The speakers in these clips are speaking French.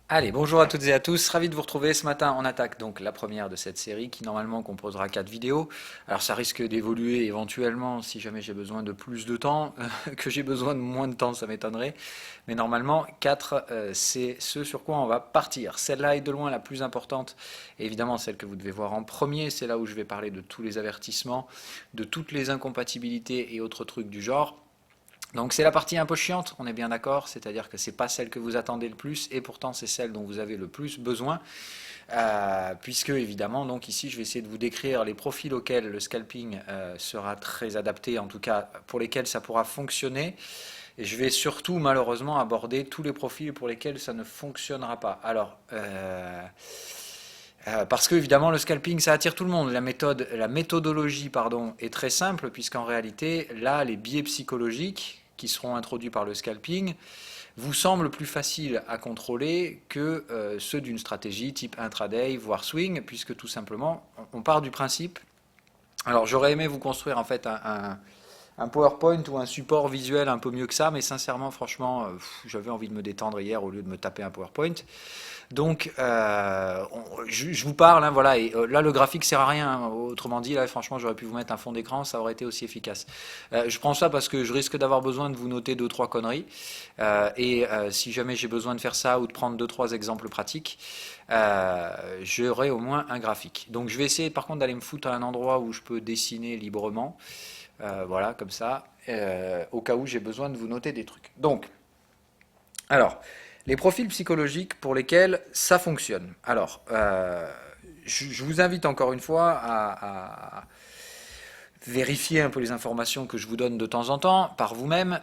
Allez, bonjour à toutes et à tous, ravi de vous retrouver ce matin. On attaque donc la première de cette série qui normalement composera 4 vidéos. Alors ça risque d'évoluer éventuellement si jamais j'ai besoin de plus de temps, que j'ai besoin de moins de temps, ça m'étonnerait. Mais normalement, 4, c'est ce sur quoi on va partir. Celle-là est de loin la plus importante, et évidemment celle que vous devez voir en premier. C'est là où je vais parler de tous les avertissements, de toutes les incompatibilités et autres trucs du genre. Donc c'est la partie un peu chiante, on est bien d'accord, c'est-à-dire que c'est pas celle que vous attendez le plus et pourtant c'est celle dont vous avez le plus besoin, puisque évidemment donc ici je vais essayer de vous décrire les profils auxquels le scalping sera très adapté, en tout cas pour lesquels ça pourra fonctionner, et je vais surtout malheureusement aborder tous les profils pour lesquels ça ne fonctionnera pas. Alors parce que évidemment le scalping ça attire tout le monde. La méthodologie pardon, est très simple puisqu'en réalité là les biais psychologiques qui seront introduits par le scalping vous semblent plus faciles à contrôler que ceux d'une stratégie type intraday voire swing, puisque tout simplement on part du principe. Alors j'aurais aimé vous construire en fait un PowerPoint ou un support visuel un peu mieux que ça, mais sincèrement, franchement, j'avais envie de me détendre hier au lieu de me taper un PowerPoint. Donc, je vous parle, hein, voilà, et là le graphique sert à rien, hein. Autrement dit, là franchement j'aurais pu vous mettre un fond d'écran, ça aurait été aussi efficace. Je prends ça parce que je risque d'avoir besoin de vous noter deux trois conneries, si jamais j'ai besoin de faire ça ou de prendre deux trois exemples pratiques, j'aurai au moins un graphique. Donc je vais essayer par contre d'aller me foutre à un endroit où je peux dessiner librement, voilà, comme ça, au cas où j'ai besoin de vous noter des trucs. Donc, alors, les profils psychologiques pour lesquels ça fonctionne. Alors, je vous invite encore une fois à vérifier un peu les informations que je vous donne de temps en temps par vous-même,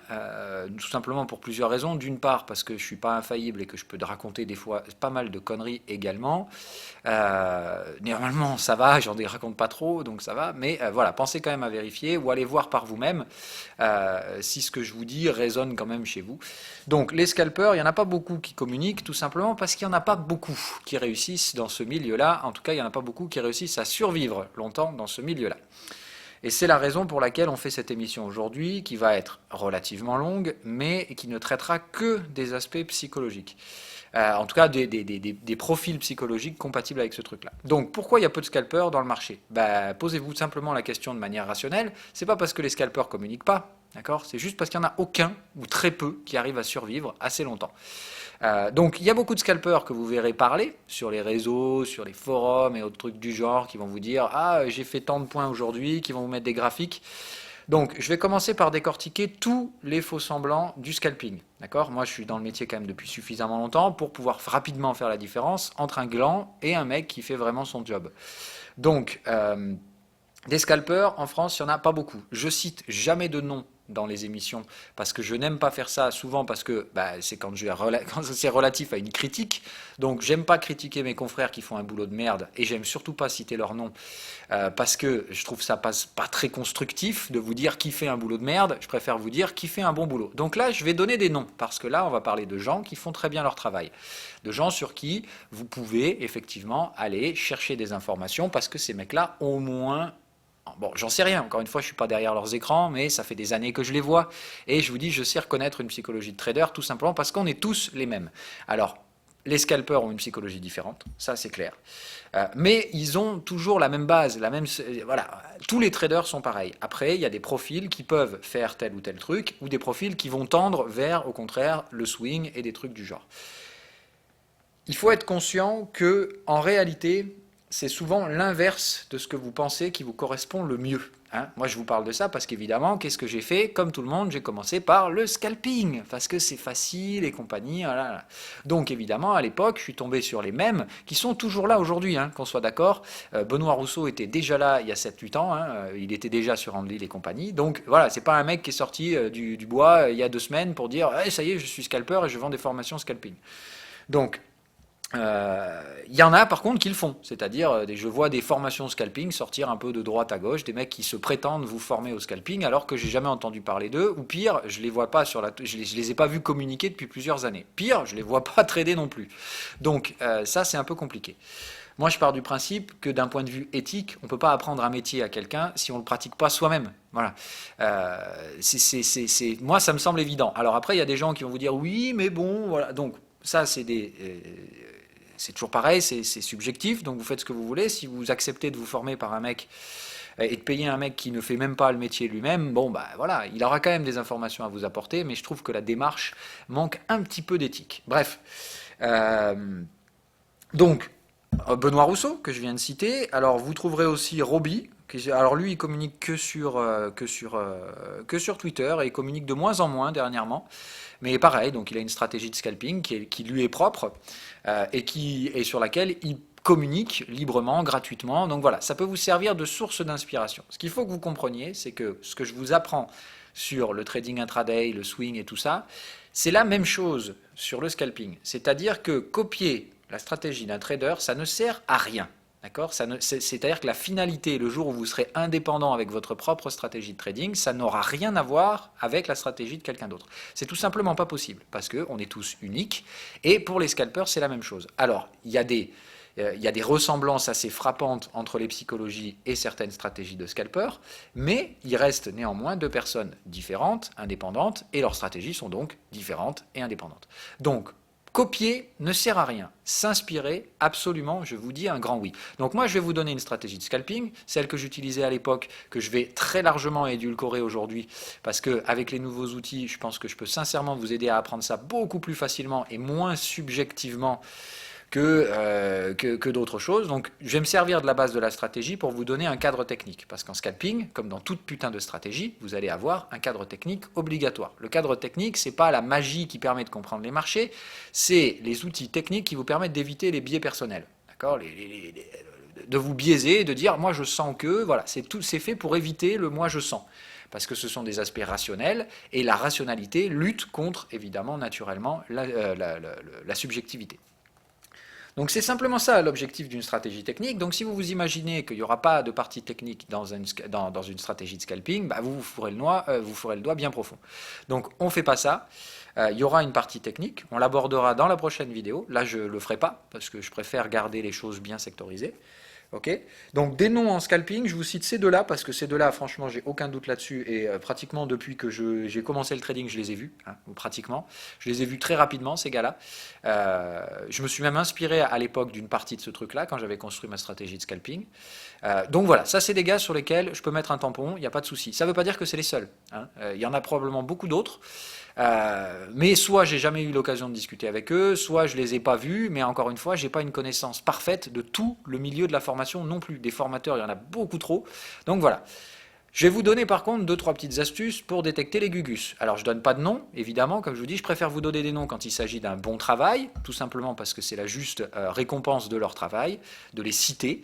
tout simplement pour plusieurs raisons. D'une part, parce que je ne suis pas infaillible et que je peux raconter des fois pas mal de conneries également. Normalement, ça va, j'en raconte pas trop, donc ça va. Mais voilà, pensez quand même à vérifier ou allez voir par vous-même si ce que je vous dis résonne quand même chez vous. Donc, les scalpers, il n'y en a pas beaucoup qui communiquent, tout simplement parce qu'il n'y en a pas beaucoup qui réussissent dans ce milieu-là. En tout cas, il n'y en a pas beaucoup qui réussissent à survivre longtemps dans ce milieu-là. Et c'est la raison pour laquelle on fait cette émission aujourd'hui, qui va être relativement longue, mais qui ne traitera que des aspects psychologiques. En tout cas, des profils psychologiques compatibles avec ce truc-là. Donc, pourquoi il y a peu de scalpers dans le marché? Posez-vous simplement la question de manière rationnelle. C'est pas parce que les scalpers communiquent pas, d'accord? C'est juste parce qu'il n'y en a aucun ou très peu qui arrivent à survivre assez longtemps. Donc il y a beaucoup de scalpers que vous verrez parler sur les réseaux, sur les forums et autres trucs du genre qui vont vous dire ah j'ai fait tant de points aujourd'hui, qui vont vous mettre des graphiques. Donc je vais commencer par décortiquer tous les faux semblants du scalping. D'accord? Moi je suis dans le métier quand même depuis suffisamment longtemps pour pouvoir rapidement faire la différence entre un gland et un mec qui fait vraiment son job. Donc des scalpers, en France, il n'y en a pas beaucoup. Je cite jamais de nom dans les émissions parce que je n'aime pas faire ça, souvent parce que c'est quand c'est relatif à une critique. Donc j'aime pas critiquer mes confrères qui font un boulot de merde et j'aime surtout pas citer leur nom parce que je trouve ça passe pas très constructif de vous dire qui fait un boulot de merde. Je préfère vous dire qui fait un bon boulot. Donc là, je vais donner des noms parce que là, on va parler de gens qui font très bien leur travail, de gens sur qui vous pouvez effectivement aller chercher des informations parce que ces mecs-là, au moins, bon, j'en sais rien, encore une fois, je ne suis pas derrière leurs écrans, mais ça fait des années que je les vois. Et je vous dis, je sais reconnaître une psychologie de trader, tout simplement parce qu'on est tous les mêmes. Alors, les scalpers ont une psychologie différente, ça c'est clair. Mais ils ont toujours la même base, voilà, tous les traders sont pareils. Après, il y a des profils qui peuvent faire tel ou tel truc, ou des profils qui vont tendre vers, au contraire, le swing et des trucs du genre. Il faut être conscient que, en réalité, c'est souvent l'inverse de ce que vous pensez qui vous correspond le mieux. Hein. Moi, je vous parle de ça parce qu'évidemment, qu'est-ce que j'ai fait? Comme tout le monde, j'ai commencé par le scalping, parce que c'est facile et compagnie. Voilà. Donc, évidemment, à l'époque, je suis tombé sur les mêmes qui sont toujours là aujourd'hui, hein, qu'on soit d'accord. Benoît Rousseau était déjà là il y a 7-8 ans, hein, il était déjà sur Andlil et compagnie. Donc, voilà, c'est pas un mec qui est sorti du bois il y a 2 semaines pour dire hey, ça y est, je suis scalper et je vends des formations scalping. Donc, il y en a par contre qui le font, c'est-à-dire je vois des formations scalping sortir un peu de droite à gauche, des mecs qui se prétendent vous former au scalping alors que j'ai jamais entendu parler d'eux, ou pire, je les vois pas je les ai pas vus communiquer depuis plusieurs années. Pire, je les vois pas trader non plus. Donc ça c'est un peu compliqué. Moi je pars du principe que d'un point de vue éthique, on peut pas apprendre un métier à quelqu'un si on le pratique pas soi-même. Voilà. Moi ça me semble évident. Alors après il y a des gens qui vont vous dire oui mais bon voilà donc ça, c'est toujours pareil, c'est subjectif, donc vous faites ce que vous voulez. Si vous acceptez de vous former par un mec et de payer un mec qui ne fait même pas le métier lui-même, bon, bah voilà, il aura quand même des informations à vous apporter, mais je trouve que la démarche manque un petit peu d'éthique. Bref. Donc, Benoît Rousseau, que je viens de citer. Alors, vous trouverez aussi Roby. Alors, lui, il communique que sur Twitter et il communique de moins en moins dernièrement. Mais pareil, donc il a une stratégie de scalping qui lui est propre et sur laquelle il communique librement, gratuitement. Donc voilà, ça peut vous servir de source d'inspiration. Ce qu'il faut que vous compreniez, c'est que ce que je vous apprends sur le trading intraday, le swing et tout ça, c'est la même chose sur le scalping. C'est-à-dire que copier la stratégie d'un trader, ça ne sert à rien. D'accord? C'est-à-dire que la finalité, le jour où vous serez indépendant avec votre propre stratégie de trading, ça n'aura rien à voir avec la stratégie de quelqu'un d'autre. C'est tout simplement pas possible, parce qu'on est tous uniques, et pour les scalpers, c'est la même chose. Alors, il y a des ressemblances assez frappantes entre les psychologies et certaines stratégies de scalpers, mais il reste néanmoins deux personnes différentes, indépendantes, et leurs stratégies sont donc différentes et indépendantes. Donc, copier ne sert à rien. S'inspirer, absolument, je vous dis un grand oui. Donc moi, je vais vous donner une stratégie de scalping, celle que j'utilisais à l'époque, que je vais très largement édulcorer aujourd'hui, parce qu'avec les nouveaux outils, je pense que je peux sincèrement vous aider à apprendre ça beaucoup plus facilement et moins subjectivement que d'autres choses. Donc je vais me servir de la base de la stratégie pour vous donner un cadre technique. Parce qu'en scalping, comme dans toute putain de stratégie, vous allez avoir un cadre technique obligatoire. Le cadre technique, c'est pas la magie qui permet de comprendre les marchés, c'est les outils techniques qui vous permettent d'éviter les biais personnels. D'accord, de vous biaiser, de dire moi je sens que, voilà, c'est fait pour éviter le moi je sens. Parce que ce sont des aspects rationnels, et la rationalité lutte contre, évidemment, naturellement, la subjectivité. Donc c'est simplement ça l'objectif d'une stratégie technique. Donc si vous vous imaginez qu'il n'y aura pas de partie technique dans une stratégie de scalping, bah vous ferez le doigt bien profond. Donc on ne fait pas ça. Il y aura une partie technique, on l'abordera dans la prochaine vidéo. Là je ne le ferai pas, parce que je préfère garder les choses bien sectorisées. Okay, donc des noms en scalping, je vous cite ces deux-là, parce que ces deux-là, franchement, j'ai aucun doute là-dessus, et pratiquement depuis que j'ai commencé le trading, je les ai vus, hein, pratiquement. Je les ai vus très rapidement, ces gars-là. Je me suis même inspiré à l'époque d'une partie de ce truc-là, quand j'avais construit ma stratégie de scalping. Donc voilà, ça c'est des gars sur lesquels je peux mettre un tampon, il n'y a pas de souci. Ça ne veut pas dire que c'est les seuls, hein. Il y en a probablement beaucoup d'autres. Mais soit j'ai jamais eu l'occasion de discuter avec eux, soit je les ai pas vus, mais encore une fois, j'ai pas une connaissance parfaite de tout le milieu de la formation non plus. Des formateurs, il y en a beaucoup trop. Donc voilà. Je vais vous donner par contre 2-3 petites astuces pour détecter les gugus. Alors je ne donne pas de nom, évidemment, comme je vous dis, je préfère vous donner des noms quand il s'agit d'un bon travail, tout simplement parce que c'est la juste récompense de leur travail, de les citer.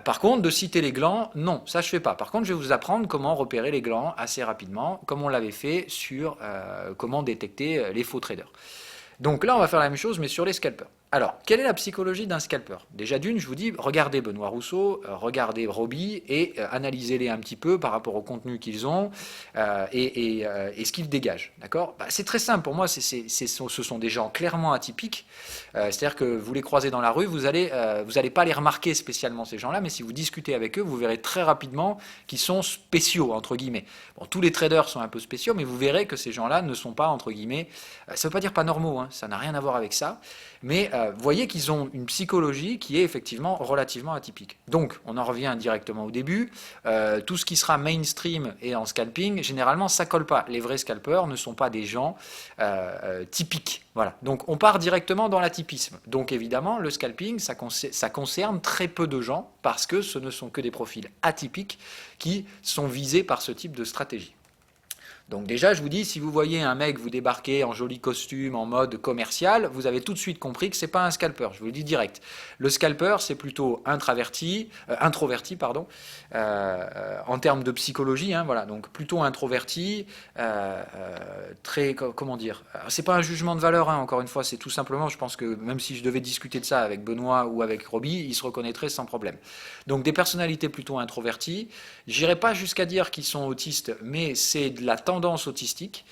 Par contre, de citer les glands, non, ça je ne fais pas. Par contre, je vais vous apprendre comment repérer les glands assez rapidement, comme on l'avait fait sur comment détecter les faux traders. Donc là, on va faire la même chose, mais sur les scalpers. Alors, quelle est la psychologie d'un scalper? Déjà d'une, je vous dis, regardez Benoît Rousseau, regardez Roby et analysez-les un petit peu par rapport au contenu qu'ils ont et ce qu'ils dégagent. D'accord? Bah, c'est très simple pour moi, ce sont des gens clairement atypiques. C'est-à-dire que vous les croisez dans la rue, vous allez pas les remarquer spécialement ces gens-là, mais si vous discutez avec eux, vous verrez très rapidement qu'ils sont spéciaux, entre guillemets. Bon, tous les traders sont un peu spéciaux, mais vous verrez que ces gens-là ne sont pas, entre guillemets, ça ne veut pas dire pas normaux, hein, ça n'a rien à voir avec ça, mais vous voyez qu'ils ont une psychologie qui est effectivement relativement atypique. Donc, on en revient directement au début, tout ce qui sera mainstream et en scalping, généralement, ça colle pas. Les vrais scalpers ne sont pas des gens typiques. Voilà. Donc, on part directement dans l'atypisme. Donc, évidemment, le scalping, ça concerne très peu de gens parce que ce ne sont que des profils atypiques qui sont visés par ce type de stratégie. Donc déjà, je vous dis, si vous voyez un mec vous débarquer en joli costume, en mode commercial, vous avez tout de suite compris que c'est pas un scalper, je vous le dis direct. Le scalper, c'est plutôt introverti, en termes de psychologie, hein, voilà, donc plutôt introverti, très, comment dire, c'est pas un jugement de valeur, hein, encore une fois, c'est tout simplement, je pense que même si je devais discuter de ça avec Benoît ou avec Roby, ils se reconnaîtraient sans problème. Donc des personnalités plutôt introverties, j'irai pas jusqu'à dire qu'ils sont autistes, mais c'est de la tendance tendance autistique,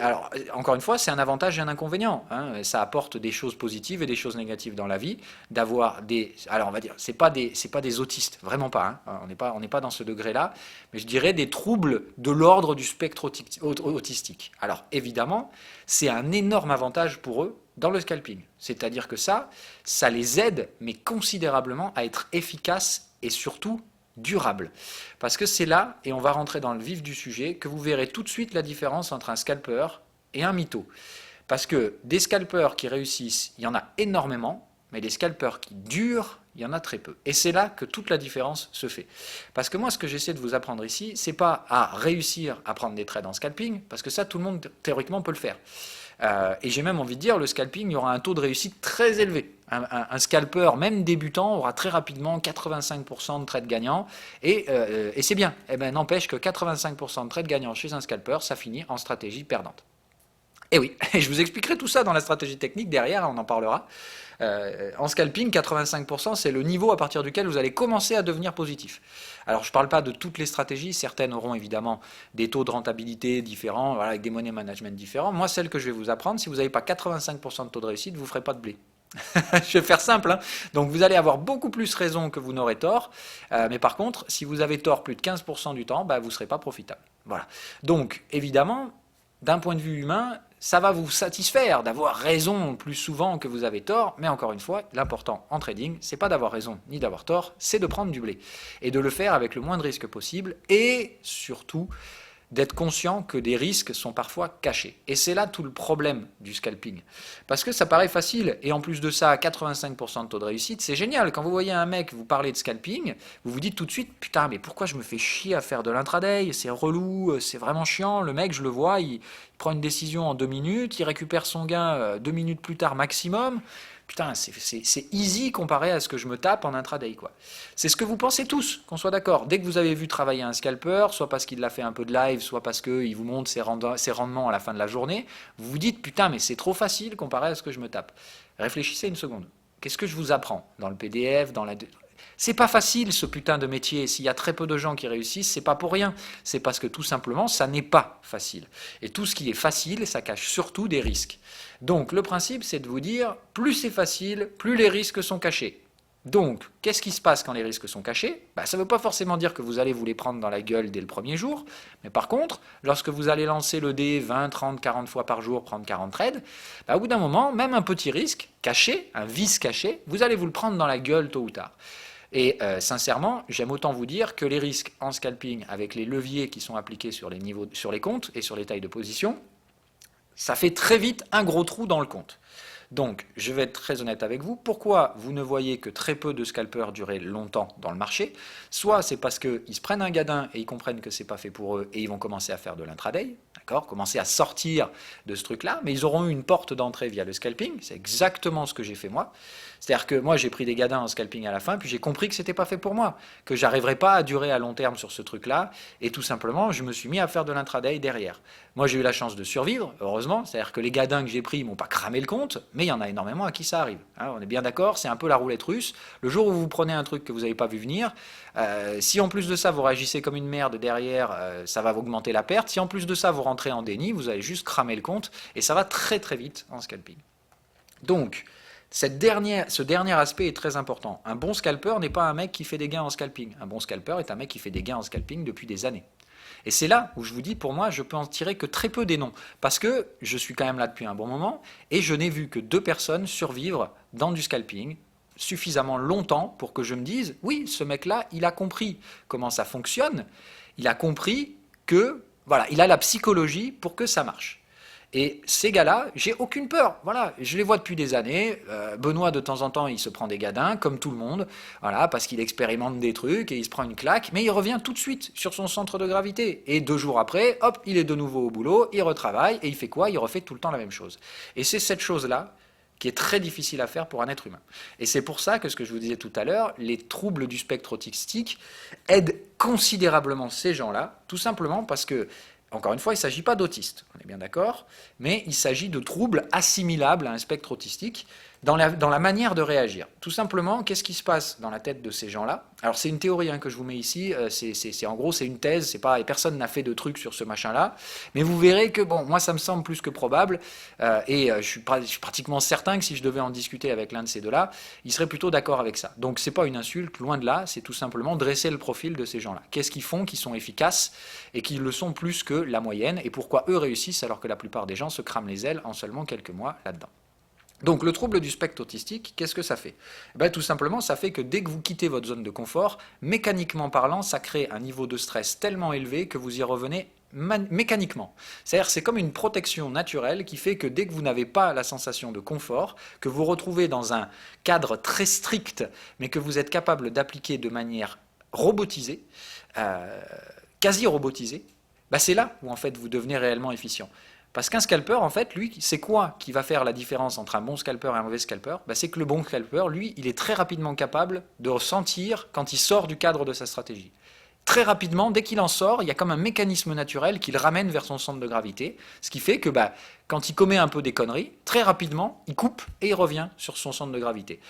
alors, encore une fois, c'est un avantage et un inconvénient. Hein. Ça apporte des choses positives et des choses négatives dans la vie, d'avoir alors on va dire, c'est pas des autistes, vraiment pas. Hein. On n'est pas dans ce degré-là, mais je dirais des troubles de l'ordre du spectre autistique. Alors, évidemment, c'est un énorme avantage pour eux dans le scalping. C'est-à-dire que ça les aide, mais considérablement, à être efficaces et surtout durable. Parce que c'est là, et on va rentrer dans le vif du sujet, que vous verrez tout de suite la différence entre un scalper et un mytho. Parce que des scalpers qui réussissent, il y en a énormément, mais des scalpers qui durent, il y en a très peu. Et c'est là que toute la différence se fait. Parce que moi, ce que j'essaie de vous apprendre ici, c'est pas à réussir à prendre des trades en scalping, parce que ça, tout le monde, théoriquement, peut le faire. Et j'ai même envie de dire, le scalping, il y aura un taux de réussite très élevé. Un scalper, même débutant, aura très rapidement 85% de trades gagnants. Et c'est bien. Eh ben, n'empêche que 85% de trades gagnants chez un scalper, ça finit en stratégie perdante. Et oui, et je vous expliquerai tout ça dans la stratégie technique derrière, on en parlera. En scalping, 85%, c'est le niveau à partir duquel vous allez commencer à devenir positif. Alors, je ne parle pas de toutes les stratégies, certaines auront évidemment des taux de rentabilité différents, voilà, avec des money management différents. Moi, celle que je vais vous apprendre, si vous n'avez pas 85% de taux de réussite, vous ne ferez pas de blé. Je vais faire simple, hein. Donc vous allez avoir beaucoup plus raison que vous n'aurez tort, mais par contre, si vous avez tort plus de 15% du temps, bah, vous ne serez pas profitable. Voilà. Donc, évidemment, d'un point de vue humain, ça va vous satisfaire d'avoir raison plus souvent que vous avez tort, mais encore une fois, l'important en trading, c'est pas d'avoir raison ni d'avoir tort, c'est de prendre du blé. Et de le faire avec le moins de risques possible, et surtout d'être conscient que des risques sont parfois cachés. Et c'est là tout le problème du scalping. Parce que ça paraît facile, et en plus de ça, 85% de taux de réussite, c'est génial. Quand vous voyez un mec vous parler de scalping, vous vous dites tout de suite, putain, mais pourquoi je me fais chier à faire de l'intraday? C'est relou, c'est vraiment chiant. Le mec, je le vois, il prend une décision en 2 minutes, il récupère son gain 2 minutes plus tard maximum. Putain, c'est easy comparé à ce que je me tape en intraday, quoi. C'est ce que vous pensez tous, qu'on soit d'accord. Dès que vous avez vu travailler un scalper, soit parce qu'il a fait un peu de live, soit parce qu'il vous montre ses rendements à la fin de la journée, vous vous dites, putain, mais c'est trop facile comparé à ce que je me tape. Réfléchissez une seconde. Qu'est-ce que je vous apprends dans le PDF, dans la... C'est pas facile ce putain de métier. S'il y a très peu de gens qui réussissent, c'est pas pour rien. C'est parce que tout simplement, ça n'est pas facile. Et tout ce qui est facile, ça cache surtout des risques. Donc le principe, c'est de vous dire, plus c'est facile, plus les risques sont cachés. Donc, qu'est-ce qui se passe quand les risques sont cachés? Ça ne veut pas forcément dire que vous allez vous les prendre dans la gueule dès le premier jour, mais par contre, lorsque vous allez lancer le dé 20, 30, 40 fois par jour, prendre 40 trades, au bout d'un moment, même un petit risque caché, un vice caché, vous allez vous le prendre dans la gueule tôt ou tard. Et sincèrement, j'aime autant vous dire que les risques en scalping, avec les leviers qui sont appliqués sur les comptes et sur les tailles de position, ça fait très vite un gros trou dans le compte. Donc, je vais être très honnête avec vous. Pourquoi vous ne voyez que très peu de scalpers durer longtemps dans le marché? Soit c'est parce qu'ils se prennent un gadin et ils comprennent que c'est pas fait pour eux et ils vont commencer à faire de l'intraday, d'accord, commencer à sortir de ce truc-là, mais ils auront eu une porte d'entrée via le scalping. C'est exactement ce que j'ai fait moi. C'est-à-dire que moi, j'ai pris des gadins en scalping à la fin, puis j'ai compris que c'était pas fait pour moi, que j'arriverais pas à durer à long terme sur ce truc-là, et tout simplement, je me suis mis à faire de l'intraday derrière. Moi, j'ai eu la chance de survivre, heureusement, c'est-à-dire que les gadins que j'ai pris, ils m'ont pas cramé le compte, mais il y en a énormément à qui ça arrive. Hein, on est bien d'accord, c'est un peu la roulette russe. Le jour où vous prenez un truc que vous n'avez pas vu venir, si en plus de ça, vous réagissez comme une merde derrière, ça va augmenter la perte. Si en plus de ça, vous rentrez en déni, vous allez juste cramer le compte, et ça va très très vite en scalping. Donc, ce dernier aspect est très important. Un bon scalper n'est pas un mec qui fait des gains en scalping. Un bon scalper est un mec qui fait des gains en scalping depuis des années. Et c'est là où je vous dis, pour moi, je peux en tirer que très peu des noms. Parce que je suis quand même là depuis un bon moment, et je n'ai vu que 2 personnes survivre dans du scalping suffisamment longtemps pour que je me dise, oui, ce mec-là, il a compris comment ça fonctionne, il a compris que, voilà, il a la psychologie pour que ça marche. Et ces gars-là, j'ai aucune peur. Voilà, je les vois depuis des années. Benoît, de temps en temps, il se prend des gadins, comme tout le monde, voilà, parce qu'il expérimente des trucs et il se prend une claque, mais il revient tout de suite sur son centre de gravité. Et 2 jours après, hop, il est de nouveau au boulot, il retravaille, et il fait quoi? Il refait tout le temps la même chose. Et c'est cette chose-là qui est très difficile à faire pour un être humain. Et c'est pour ça que ce que je vous disais tout à l'heure, les troubles du spectre autistique aident considérablement ces gens-là, tout simplement parce que, encore une fois, il ne s'agit pas d'autistes, on est bien d'accord, mais il s'agit de troubles assimilables à un spectre autistique dans la manière de réagir. Tout simplement, qu'est-ce qui se passe dans la tête de ces gens-là? Alors c'est une théorie hein, que je vous mets ici, en gros c'est une thèse, c'est pas, et personne n'a fait de truc sur ce machin-là, mais vous verrez que bon, moi ça me semble plus que probable, je suis pratiquement certain que si je devais en discuter avec l'un de ces deux-là, il serait plutôt d'accord avec ça. Donc c'est pas une insulte, loin de là, c'est tout simplement dresser le profil de ces gens-là. Qu'est-ce qu'ils font, qui sont efficaces et qui le sont plus que la moyenne, et pourquoi eux réussissent alors que la plupart des gens se crament les ailes en seulement quelques mois là-dedans. Donc le trouble du spectre autistique, qu'est-ce que ça fait? Tout simplement, ça fait que dès que vous quittez votre zone de confort, mécaniquement parlant, ça crée un niveau de stress tellement élevé que vous y revenez mécaniquement. C'est-à-dire c'est comme une protection naturelle qui fait que dès que vous n'avez pas la sensation de confort, que vous retrouvez dans un cadre très strict, mais que vous êtes capable d'appliquer de manière robotisée, quasi robotisée, c'est là où en fait vous devenez réellement efficient. Parce qu'un scalper, en fait, lui, c'est quoi qui va faire la différence entre un bon scalper et un mauvais scalper? C'est que le bon scalper, lui, il est très rapidement capable de ressentir quand il sort du cadre de sa stratégie. Très rapidement, dès qu'il en sort, il y a comme un mécanisme naturel qui le ramène vers son centre de gravité, ce qui fait que quand il commet un peu des conneries, très rapidement, il coupe et il revient sur son centre de gravité.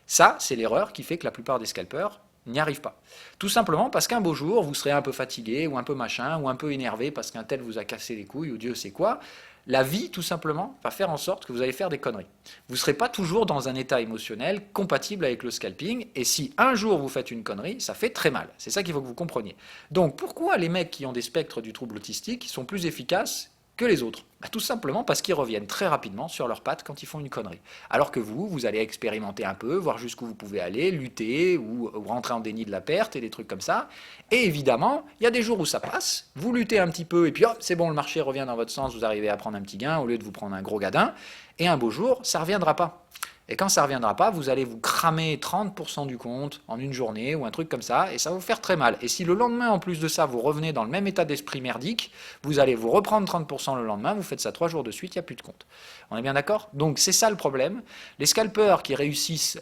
Ça, c'est l'erreur qui fait que la plupart des scalpers n'y arrivent pas. Tout simplement parce qu'un beau jour, vous serez un peu fatigué, ou un peu machin, ou un peu énervé parce qu'un tel vous a cassé les couilles, ou Dieu sait quoi. La vie, tout simplement, va faire en sorte que vous allez faire des conneries. Vous ne serez pas toujours dans un état émotionnel compatible avec le scalping, et si un jour vous faites une connerie, ça fait très mal. C'est ça qu'il faut que vous compreniez. Donc pourquoi les mecs qui ont des spectres du trouble autistique sont plus efficaces que les autres? Tout simplement parce qu'ils reviennent très rapidement sur leurs pattes quand ils font une connerie. Alors que vous allez expérimenter un peu, voir jusqu'où vous pouvez aller, lutter ou rentrer en déni de la perte et des trucs comme ça. Et évidemment, il y a des jours où ça passe, vous luttez un petit peu et puis hop, c'est bon, le marché revient dans votre sens, vous arrivez à prendre un petit gain au lieu de vous prendre un gros gadin. Et un beau jour, ça ne reviendra pas. Et quand ça ne reviendra pas, vous allez vous cramer 30% du compte en une journée ou un truc comme ça, et ça va vous faire très mal. Et si le lendemain, en plus de ça, vous revenez dans le même état d'esprit merdique, vous allez vous reprendre 30% le lendemain, vous faites ça 3 jours de suite, il n'y a plus de compte. On est bien d'accord? Donc c'est ça le problème. Les scalpers qui réussissent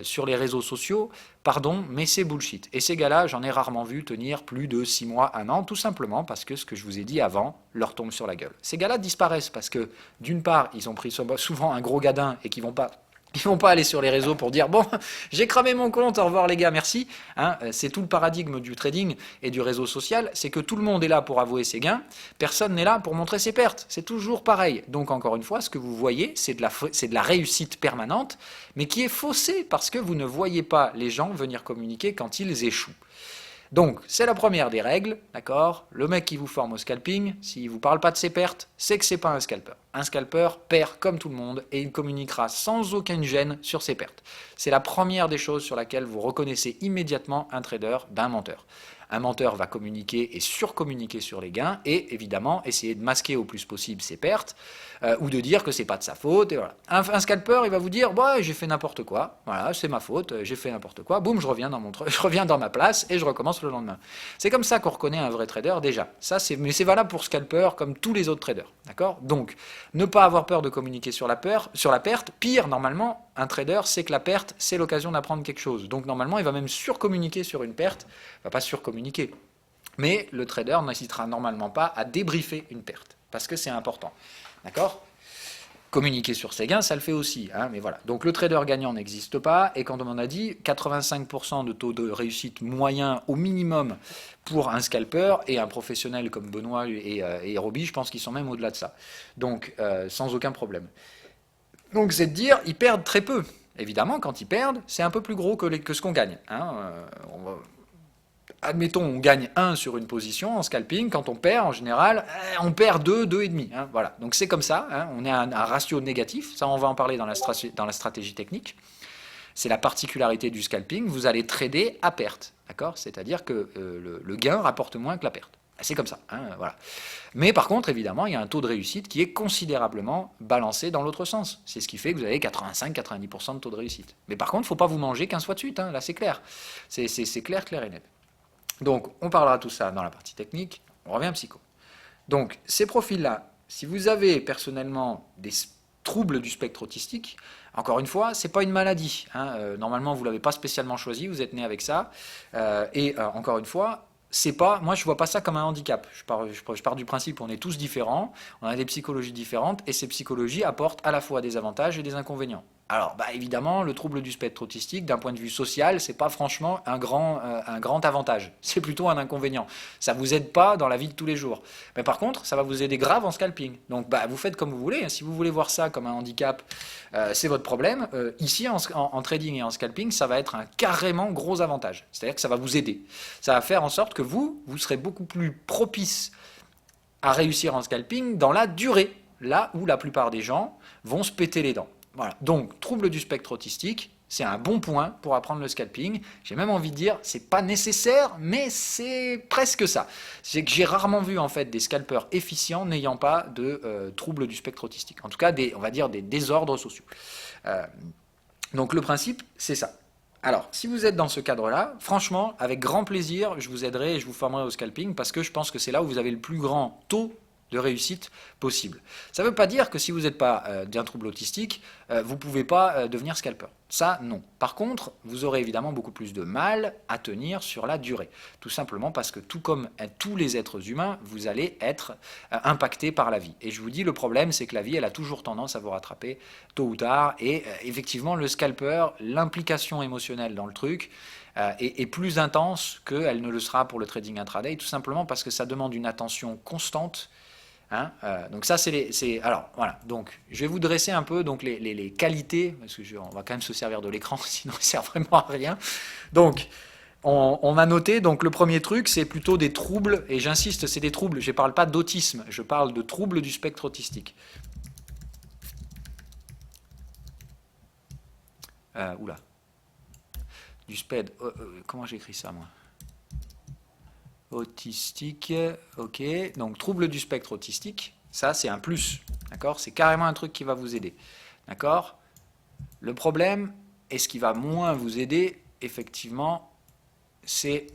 sur les réseaux sociaux, pardon, mais c'est bullshit. Et ces gars-là, j'en ai rarement vu tenir plus de 6 mois, 1 an, tout simplement parce que ce que je vous ai dit avant leur tombe sur la gueule. Ces gars-là disparaissent parce que, d'une part, ils ont pris souvent un gros gadin et qu'ils vont pas... Ils vont pas aller sur les réseaux pour dire bon, j'ai cramé mon compte, au revoir les gars, merci. C'est tout le paradigme du trading et du réseau social, c'est que tout le monde est là pour avouer ses gains, personne n'est là pour montrer ses pertes. C'est toujours pareil. Donc encore une fois, ce que vous voyez, c'est de la réussite permanente, mais qui est faussée parce que vous ne voyez pas les gens venir communiquer quand ils échouent. Donc, c'est la première des règles, d'accord? Le mec qui vous forme au scalping, s'il ne vous parle pas de ses pertes, c'est que c'est pas un scalper. Un scalper perd comme tout le monde et il communiquera sans aucune gêne sur ses pertes. C'est la première des choses sur laquelle vous reconnaissez immédiatement un trader d'un menteur. Un menteur va communiquer et surcommuniquer sur les gains et évidemment essayer de masquer au plus possible ses pertes ou de dire que c'est pas de sa faute. Et voilà. Un scalper, il va vous dire bah, j'ai fait n'importe quoi, voilà, c'est ma faute, j'ai fait n'importe quoi, boum, je reviens dans ma place et je recommence le lendemain. C'est comme ça qu'on reconnaît un vrai trader déjà. Mais c'est valable pour scalper comme tous les autres traders. D'accord? Donc, ne pas avoir peur de communiquer sur la perte. Pire, normalement, un trader sait que la perte, c'est l'occasion d'apprendre quelque chose. Donc, normalement, il va même surcommuniquer sur une perte. Il ne va pas surcommuniquer. Mais le trader n'hésitera normalement pas à débriefer une perte. Parce que c'est important. D'accord? Communiquer sur ses gains, ça le fait aussi. Mais voilà. Donc, le trader gagnant n'existe pas. Et quand on a dit 85% de taux de réussite moyen au minimum pour un scalper et un professionnel comme Benoît et Roby, je pense qu'ils sont même au-delà de ça. Donc, sans aucun problème. Donc, c'est de dire, ils perdent très peu. Évidemment, quand ils perdent, c'est un peu plus gros que ce qu'on gagne. Admettons, on gagne 1 sur une position en scalping. Quand on perd, en général, on perd 2, 2,5. Voilà. Donc, c'est comme ça. On est à un ratio négatif. Ça, on va en parler dans la stratégie technique. C'est la particularité du scalping. Vous allez trader à perte. D'accord? C'est-à-dire que le gain rapporte moins que la perte. C'est comme ça, voilà. Mais par contre, évidemment, il y a un taux de réussite qui est considérablement balancé dans l'autre sens. C'est ce qui fait que vous avez 85-90% de taux de réussite. Mais par contre, il ne faut pas vous manger 15 fois de suite, là c'est clair. C'est clair, clair et net. Donc, on parlera de tout ça dans la partie technique. On revient à psycho. Donc, ces profils-là, si vous avez personnellement des troubles du spectre autistique, encore une fois, ce n'est pas une maladie. Normalement, vous ne l'avez pas spécialement choisi, vous êtes né avec ça. Encore une fois, moi je vois pas ça comme un handicap. Je pars du principe qu'on est tous différents, on a des psychologies différentes et ces psychologies apportent à la fois des avantages et des inconvénients. Alors, bah, évidemment, le trouble du spectre autistique, d'un point de vue social, c'est pas franchement un grand avantage. C'est plutôt un inconvénient. Ça vous aide pas dans la vie de tous les jours. Mais par contre, ça va vous aider grave en scalping. Donc, bah, vous faites comme vous voulez. Si vous voulez voir ça comme un handicap, c'est votre problème. Ici, en trading et en scalping, ça va être un carrément gros avantage. C'est-à-dire que ça va vous aider. Ça va faire en sorte que vous serez beaucoup plus propice à réussir en scalping dans la durée. Là où la plupart des gens vont se péter les dents. Voilà. Donc, trouble du spectre autistique, c'est un bon point pour apprendre le scalping. J'ai même envie de dire, c'est pas nécessaire, mais c'est presque ça. C'est que j'ai rarement vu en fait des scalpeurs efficients n'ayant pas de trouble du spectre autistique. En tout cas, on va dire des désordres sociaux. Donc le principe, c'est ça. Alors, si vous êtes dans ce cadre-là, franchement, avec grand plaisir, je vous aiderai et je vous formerai au scalping parce que je pense que c'est là où vous avez le plus grand taux de réussite possible. Ça ne veut pas dire que si vous n'êtes pas d'un trouble autistique, vous ne pouvez pas devenir scalper. Ça, non. Par contre, vous aurez évidemment beaucoup plus de mal à tenir sur la durée. Tout simplement parce que tout comme tous les êtres humains, vous allez être impacté par la vie. Et je vous dis, le problème, c'est que la vie, elle a toujours tendance à vous rattraper tôt ou tard. Et effectivement, le scalper, l'implication émotionnelle dans le truc, est plus intense qu'elle ne le sera pour le trading intraday, tout simplement parce que ça demande une attention constante. Hein, donc ça alors voilà, donc je vais vous dresser un peu donc les qualités parce que on va quand même se servir de l'écran sinon il ne sert vraiment à rien. Donc on a noté donc le premier truc c'est plutôt des troubles et j'insiste c'est des troubles, je ne parle pas d'autisme, je parle de troubles du spectre autistique. Oula du sped comment j'écris ça moi? Autistique, ok, donc trouble du spectre autistique, ça c'est un plus, d'accord, c'est carrément un truc qui va vous aider, d'accord. Le problème, et ce qui va moins vous aider, effectivement, c'est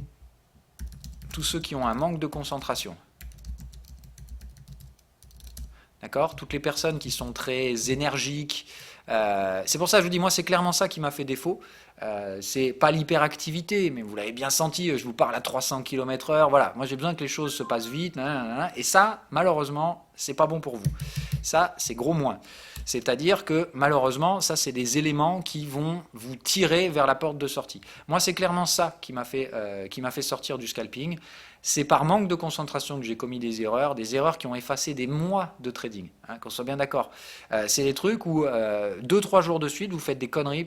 tous ceux qui ont un manque de concentration, d'accord, toutes les personnes qui sont très énergiques, c'est pour ça que je vous dis, moi c'est clairement ça qui m'a fait défaut. C'est pas l'hyperactivité, mais vous l'avez bien senti, je vous parle à 300 km/h, voilà, moi j'ai besoin que les choses se passent vite, et ça, malheureusement, c'est pas bon pour vous. Ça, c'est gros moins. C'est-à-dire que, malheureusement, ça, c'est des éléments qui vont vous tirer vers la porte de sortie. Moi, c'est clairement ça qui m'a fait sortir du scalping. C'est par manque de concentration que j'ai commis des erreurs qui ont effacé des mois de trading, hein, qu'on soit bien d'accord. C'est des trucs où 2-3 jours de suite, vous faites des conneries,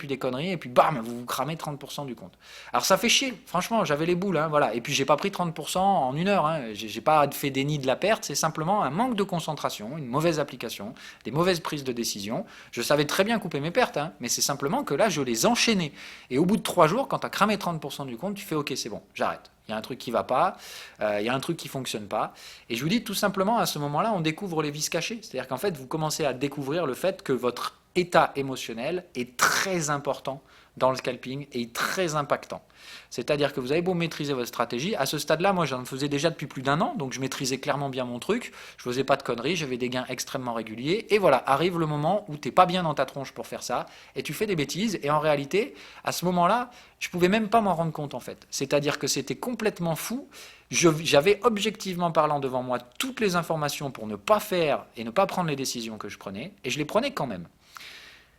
et puis bam, vous vous cramez 30% du compte. Alors ça fait chier, franchement, j'avais les boules, hein, voilà. Et puis j'ai pas pris 30% en une heure, hein. J'ai pas fait déni de la perte, c'est simplement un manque de concentration, une mauvaise application, des mauvaises prises de décision. Je savais très bien couper mes pertes, hein, mais c'est simplement que là, je les enchaînais. Et au bout de 3 jours, quand tu as cramé 30% du compte, tu fais ok, c'est bon, j'arrête. Il y a un truc qui va pas, il y a un truc qui fonctionne pas. Et je vous dis tout simplement, à ce moment-là, on découvre les vices cachés. C'est-à-dire qu'en fait, vous commencez à découvrir le fait que votre état émotionnel est très important dans le scalping et très impactant. C'est-à-dire que vous avez beau maîtriser votre stratégie, à ce stade-là, moi j'en faisais déjà depuis plus d'1 an, donc je maîtrisais clairement bien mon truc, je faisais pas de conneries, j'avais des gains extrêmement réguliers, et voilà, arrive le moment où t'es pas bien dans ta tronche pour faire ça, et tu fais des bêtises, et en réalité, à ce moment-là, je pouvais même pas m'en rendre compte en fait. C'est-à-dire que c'était complètement fou, j'avais objectivement parlant devant moi toutes les informations pour ne pas faire et ne pas prendre les décisions que je prenais, et je les prenais quand même.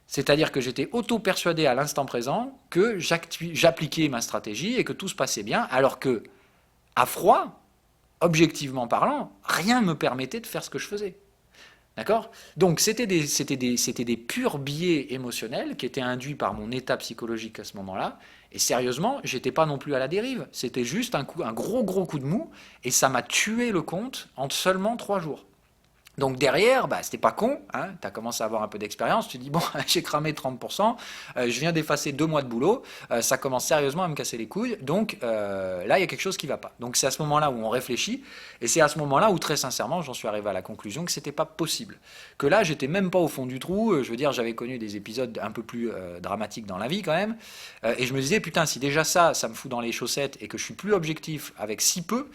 C'est-à-dire que j'étais auto-persuadé à l'instant présent que j'appliquais ma stratégie et que tout se passait bien, alors que, à froid, objectivement parlant, rien ne me permettait de faire ce que je faisais. D'accord? Donc c'était des purs biais émotionnels qui étaient induits par mon état psychologique à ce moment-là. Et sérieusement, j'étais pas non plus à la dérive. C'était juste un gros coup de mou, et ça m'a tué le compte en seulement 3 jours. Donc derrière, c'était pas con, hein, tu as commencé à avoir un peu d'expérience, tu te dis bon, j'ai cramé 30%, je viens d'effacer 2 mois de boulot, ça commence sérieusement à me casser les couilles, donc là il y a quelque chose qui va pas. Donc c'est à ce moment-là où on réfléchit, et c'est à ce moment-là où très sincèrement j'en suis arrivé à la conclusion que c'était pas possible. Que là j'étais même pas au fond du trou, je veux dire j'avais connu des épisodes un peu plus dramatiques dans la vie quand même, et je me disais putain si déjà ça me fout dans les chaussettes et que je suis plus objectif avec si peu,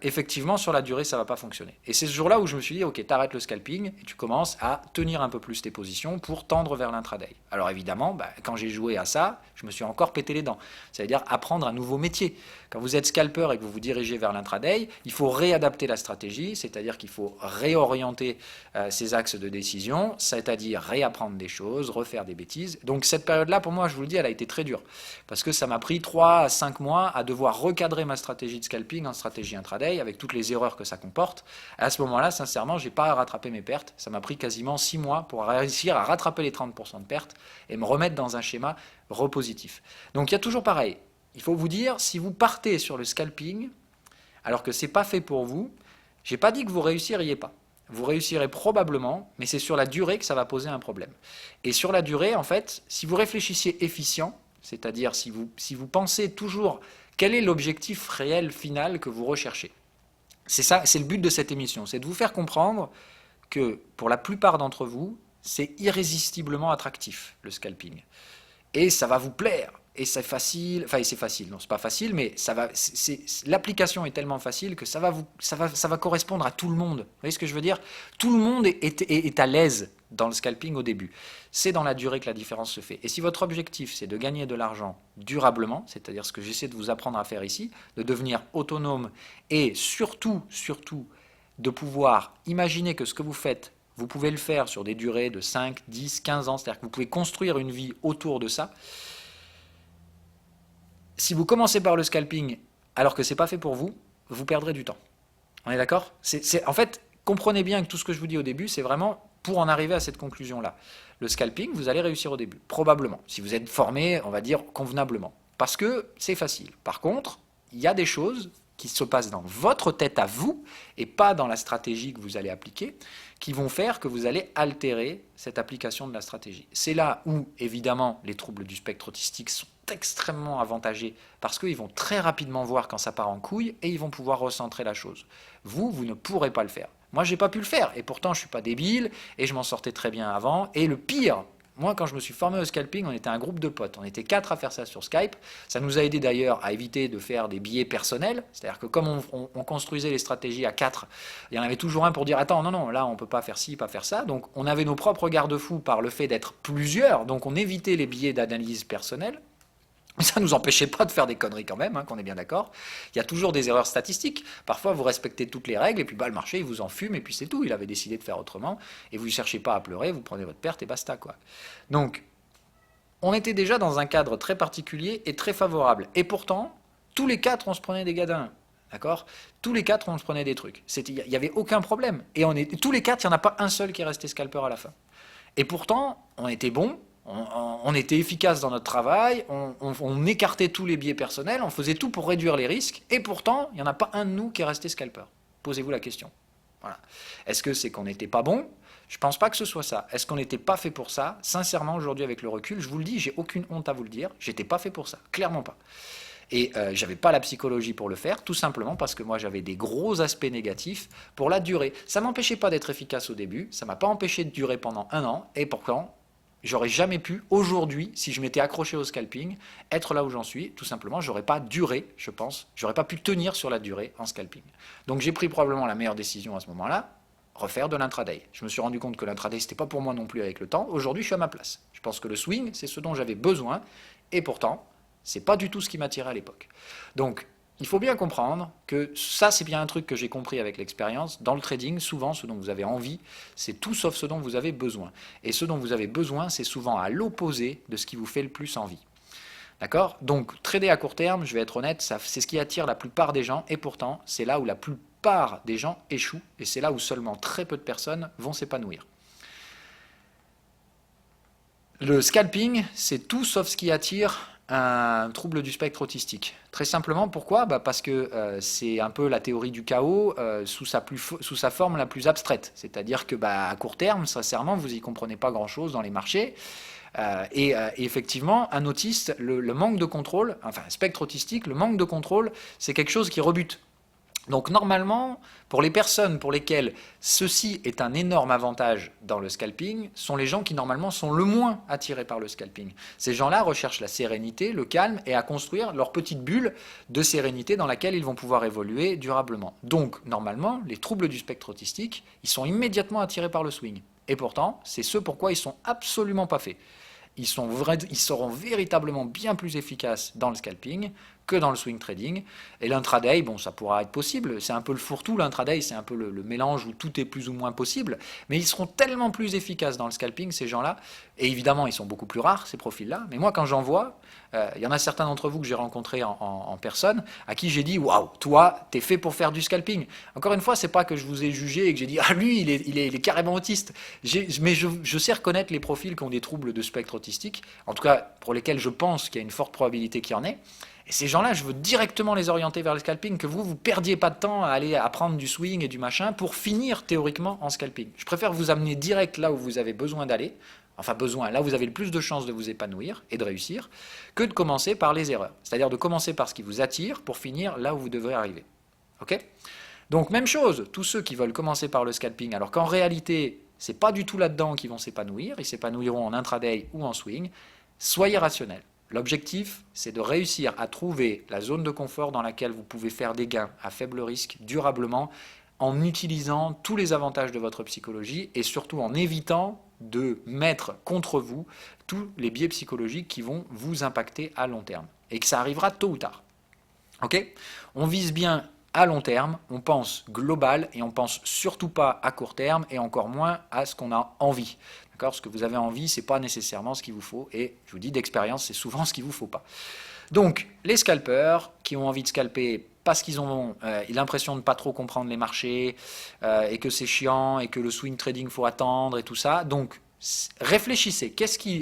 effectivement, sur la durée, ça ne va pas fonctionner. Et c'est ce jour-là où je me suis dit, ok, t'arrêtes le scalping et tu commences à tenir un peu plus tes positions pour tendre vers l'intraday. Alors évidemment, quand j'ai joué à ça, je me suis encore pété les dents. C'est-à-dire apprendre un nouveau métier. Quand vous êtes scalper et que vous vous dirigez vers l'intraday, il faut réadapter la stratégie, c'est-à-dire qu'il faut réorienter ses axes de décision, c'est-à-dire réapprendre des choses, refaire des bêtises. Donc cette période-là, pour moi, je vous le dis, elle a été très dure. Parce que ça m'a pris 3 à 5 mois à devoir recadrer ma stratégie de scalping en stratégie intraday, avec toutes les erreurs que ça comporte. À ce moment-là, sincèrement, je n'ai pas à rattraper mes pertes. Ça m'a pris quasiment 6 mois pour réussir à rattraper les 30% de pertes et me remettre dans un schéma repositif. Donc il y a toujours pareil. Il faut vous dire, si vous partez sur le scalping, alors que ce n'est pas fait pour vous, je n'ai pas dit que vous réussiriez pas. Vous réussirez probablement, mais c'est sur la durée que ça va poser un problème. Et sur la durée, en fait, si vous réfléchissiez efficient, c'est-à-dire si vous pensez toujours quel est l'objectif réel final que vous recherchez. C'est ça, c'est le but de cette émission, c'est de vous faire comprendre que pour la plupart d'entre vous, c'est irrésistiblement attractif, le scalping. Et ça va vous plaire. Et c'est facile, enfin c'est facile, non c'est pas facile, mais l'application est tellement facile que ça va correspondre à tout le monde. Vous voyez ce que je veux dire? Tout le monde est à l'aise dans le scalping au début. C'est dans la durée que la différence se fait. Et si votre objectif c'est de gagner de l'argent durablement, c'est-à-dire ce que j'essaie de vous apprendre à faire ici, de devenir autonome et surtout de pouvoir imaginer que ce que vous faites, vous pouvez le faire sur des durées de 5, 10, 15 ans, c'est-à-dire que vous pouvez construire une vie autour de ça. Si vous commencez par le scalping alors que ce n'est pas fait pour vous, vous perdrez du temps. On est d'accord? En fait, comprenez bien que tout ce que je vous dis au début, c'est vraiment pour en arriver à cette conclusion-là. Le scalping, vous allez réussir au début, probablement, si vous êtes formé, on va dire, convenablement. Parce que c'est facile. Par contre, il y a des choses qui se passent dans votre tête à vous, et pas dans la stratégie que vous allez appliquer, qui vont faire que vous allez altérer cette application de la stratégie. C'est là où, évidemment, les troubles du spectre autistique sont extrêmement avantagés, parce qu'ils vont très rapidement voir quand ça part en couille, et ils vont pouvoir recentrer la chose. Vous ne pourrez pas le faire. Moi, j'ai pas pu le faire, et pourtant, je suis pas débile, et je m'en sortais très bien avant, et le pire, moi, quand je me suis formé au scalping, on était un groupe de potes. On était 4 à faire ça sur Skype. Ça nous a aidé d'ailleurs à éviter de faire des billets personnels. C'est-à-dire que comme on construisait les stratégies à 4, il y en avait toujours un pour dire « Attends, non, là, on ne peut pas faire ci, pas faire ça. » Donc, on avait nos propres garde-fous par le fait d'être plusieurs. Donc, on évitait les billets d'analyse personnelle. Ça ne nous empêchait pas de faire des conneries quand même, qu'on est bien d'accord. Il y a toujours des erreurs statistiques. Parfois, vous respectez toutes les règles, et puis le marché, il vous en fume, et puis c'est tout. Il avait décidé de faire autrement, et vous ne cherchez pas à pleurer, vous prenez votre perte, et basta, quoi. Donc, on était déjà dans un cadre très particulier et très favorable. Et pourtant, tous les 4, on se prenait des gadins. D'accord? Tous les 4, on se prenait des trucs. Il n'y avait aucun problème. Et tous les 4, il n'y en a pas un seul qui est resté scalper à la fin. Et pourtant, on était bons. On était efficace dans notre travail, on écartait tous les biais personnels, on faisait tout pour réduire les risques, et pourtant, il n'y en a pas un de nous qui est resté scalper. Posez-vous la question. Voilà. Est-ce que c'est qu'on n'était pas bon? Je ne pense pas que ce soit ça. Est-ce qu'on n'était pas fait pour ça? Sincèrement, aujourd'hui, avec le recul, je vous le dis, j'ai aucune honte à vous le dire, j'étais pas fait pour ça, clairement pas. Et j'avais pas la psychologie pour le faire, tout simplement parce que moi j'avais des gros aspects négatifs pour la durée. Ça m'empêchait pas d'être efficace au début, ça m'a pas empêché de durer pendant 1 an, et pourtant, j'aurais jamais pu, aujourd'hui, si je m'étais accroché au scalping, être là où j'en suis. Tout simplement, j'aurais pas duré, je pense. J'aurais pas pu tenir sur la durée en scalping. Donc j'ai pris probablement la meilleure décision à ce moment-là, refaire de l'intraday. Je me suis rendu compte que l'intraday, c'était pas pour moi non plus avec le temps. Aujourd'hui, je suis à ma place. Je pense que le swing, c'est ce dont j'avais besoin. Et pourtant, c'est pas du tout ce qui m'attirait à l'époque. Donc, il faut bien comprendre que ça, c'est bien un truc que j'ai compris avec l'expérience. Dans le trading, souvent, ce dont vous avez envie, c'est tout sauf ce dont vous avez besoin. Et ce dont vous avez besoin, c'est souvent à l'opposé de ce qui vous fait le plus envie. D'accord? Donc, trader à court terme, je vais être honnête, c'est ce qui attire la plupart des gens. Et pourtant, c'est là où la plupart des gens échouent. Et c'est là où seulement très peu de personnes vont s'épanouir. Le scalping, c'est tout sauf ce qui attire un trouble du spectre autistique. Très simplement, pourquoi? Parce que c'est un peu la théorie du chaos sous sa forme la plus abstraite. C'est-à-dire que à court terme, sincèrement, vous n'y comprenez pas grand-chose dans les marchés. Et effectivement, un autiste, le manque de contrôle, enfin un spectre autistique, le manque de contrôle, c'est quelque chose qui rebute. Donc normalement, pour les personnes pour lesquelles ceci est un énorme avantage dans le scalping, sont les gens qui normalement sont le moins attirés par le scalping. Ces gens-là recherchent la sérénité, le calme et à construire leur petite bulle de sérénité dans laquelle ils vont pouvoir évoluer durablement. Donc normalement, les troubles du spectre autistique, ils sont immédiatement attirés par le swing. Et pourtant, c'est ce pourquoi ils sont absolument pas faits. Ils seront véritablement bien plus efficaces dans le scalping que dans le swing trading. Et l'intraday, bon, ça pourra être possible. C'est un peu le fourre-tout, l'intraday, c'est un peu le mélange où tout est plus ou moins possible. Mais ils seront tellement plus efficaces dans le scalping, ces gens-là. Et évidemment, ils sont beaucoup plus rares, ces profils-là. Mais moi, quand j'en vois, il y en a certains d'entre vous que j'ai rencontrés en personne, à qui j'ai dit, waouh, toi, t'es fait pour faire du scalping. Encore une fois, c'est pas que je vous ai jugé et que j'ai dit, ah, lui, il est carrément autiste. Mais je sais reconnaître les profils qui ont des troubles de spectre autistique, en tout cas pour lesquels je pense qu'il y a une forte probabilité qu'il y en ait. Et ces gens-là, je veux directement les orienter vers le scalping, que vous perdiez pas de temps à aller apprendre du swing et du machin pour finir théoriquement en scalping. Je préfère vous amener direct là où vous avez besoin d'aller, enfin besoin, là où vous avez le plus de chances de vous épanouir et de réussir, que de commencer par les erreurs. C'est-à-dire de commencer par ce qui vous attire pour finir là où vous devrez arriver. Ok ? Donc même chose, tous ceux qui veulent commencer par le scalping, alors qu'en réalité, c'est pas du tout là-dedans qu'ils vont s'épanouir, ils s'épanouiront en intraday ou en swing, soyez rationnels. L'objectif, c'est de réussir à trouver la zone de confort dans laquelle vous pouvez faire des gains à faible risque durablement en utilisant tous les avantages de votre psychologie et surtout en évitant de mettre contre vous tous les biais psychologiques qui vont vous impacter à long terme. Et que ça arrivera tôt ou tard. Ok ? On vise bien à long terme, on pense global et on pense surtout pas à court terme et encore moins à ce qu'on a envie. D'accord ? Ce que vous avez envie, c'est pas nécessairement ce qu'il vous faut et je vous dis d'expérience, c'est souvent ce qu'il vous faut pas. Donc, les scalpeurs qui ont envie de scalper parce qu'ils ont l'impression de ne pas trop comprendre les marchés et que c'est chiant et que le swing trading faut attendre et tout ça. Donc, réfléchissez.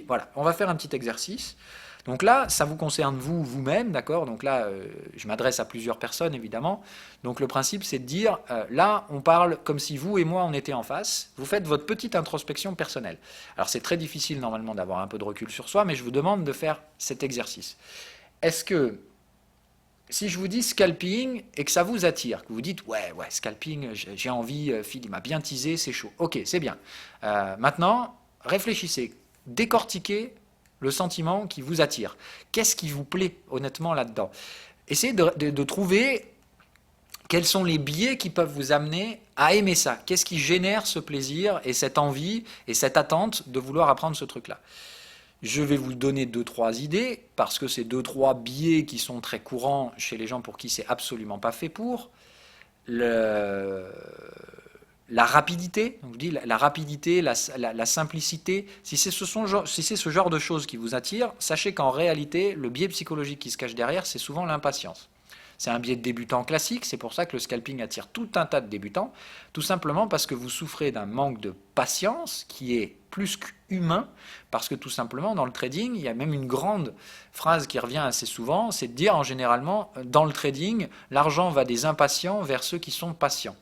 Voilà, on va faire un petit exercice. Donc là, ça vous concerne vous-même, d'accord ? Donc là, je m'adresse à plusieurs personnes, évidemment. Donc le principe, c'est de dire, là, on parle comme si vous et moi, on était en face. Vous faites votre petite introspection personnelle. Alors c'est très difficile, normalement, d'avoir un peu de recul sur soi, mais je vous demande de faire cet exercice. Est-ce que, si je vous dis scalping et que ça vous attire, que vous dites, ouais, scalping, j'ai envie, Phil, il m'a bien teasé, c'est chaud. Ok, c'est bien. Maintenant, réfléchissez, décortiquez le sentiment qui vous attire. Qu'est-ce qui vous plaît honnêtement là-dedans ? Essayez de trouver quels sont les biais qui peuvent vous amener à aimer ça. Qu'est-ce qui génère ce plaisir et cette envie et cette attente de vouloir apprendre ce truc-là ? Je vais vous donner 2-3 idées, parce que c'est 2-3 biais qui sont très courants chez les gens pour qui c'est absolument pas fait pour. La rapidité, donc je dis la rapidité, la simplicité, si c'est ce genre de choses qui vous attire, sachez qu'en réalité, le biais psychologique qui se cache derrière, c'est souvent l'impatience. C'est un biais de débutant classique, c'est pour ça que le scalping attire tout un tas de débutants, tout simplement parce que vous souffrez d'un manque de patience qui est plus qu'humain, parce que tout simplement, dans le trading, il y a même une grande phrase qui revient assez souvent, c'est de dire, généralement, dans le trading, l'argent va des impatients vers ceux qui sont patients.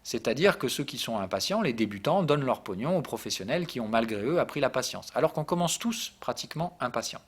C'est-à-dire que ceux qui sont impatients, les débutants, donnent leur pognon aux professionnels qui ont malgré eux appris la patience. Alors qu'on commence tous pratiquement impatients.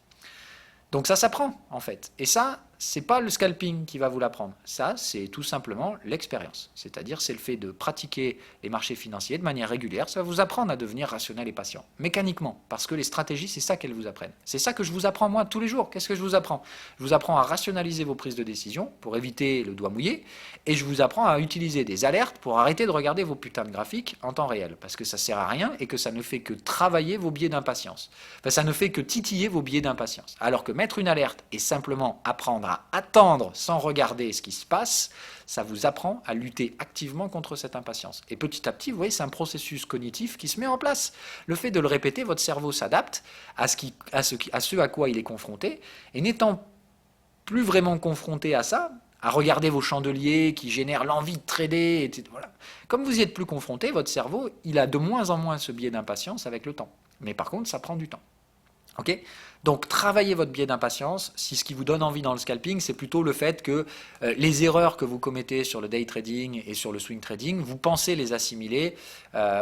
Donc ça s'apprend en fait. Et ça, c'est pas le scalping qui va vous l'apprendre. Ça, c'est tout simplement l'expérience. C'est-à-dire, c'est le fait de pratiquer les marchés financiers de manière régulière. Ça va vous apprendre à devenir rationnel et patient. Mécaniquement. Parce que les stratégies, c'est ça qu'elles vous apprennent. C'est ça que je vous apprends moi tous les jours. Qu'est-ce que je vous apprends ? Je vous apprends à rationaliser vos prises de décision pour éviter le doigt mouillé. Et je vous apprends à utiliser des alertes pour arrêter de regarder vos putains de graphiques en temps réel. Parce que ça sert à rien et que ça ne fait que travailler vos biais d'impatience. Enfin, ça ne fait que titiller vos biais d'impatience. Alors que mettre une alerte et simplement apprendre à attendre sans regarder ce qui se passe, ça vous apprend à lutter activement contre cette impatience. Et petit à petit, vous voyez, c'est un processus cognitif qui se met en place. Le fait de le répéter, votre cerveau s'adapte à ce à quoi il est confronté, et n'étant plus vraiment confronté à ça, à regarder vos chandeliers qui génèrent l'envie de trader, etc. Voilà. Comme vous y êtes plus confronté, votre cerveau, il a de moins en moins ce biais d'impatience avec le temps. Mais par contre, ça prend du temps. Ok? Donc travaillez votre biais d'impatience. Si ce qui vous donne envie dans le scalping, c'est plutôt le fait que les erreurs que vous commettez sur le day trading et sur le swing trading, vous pensez les assimiler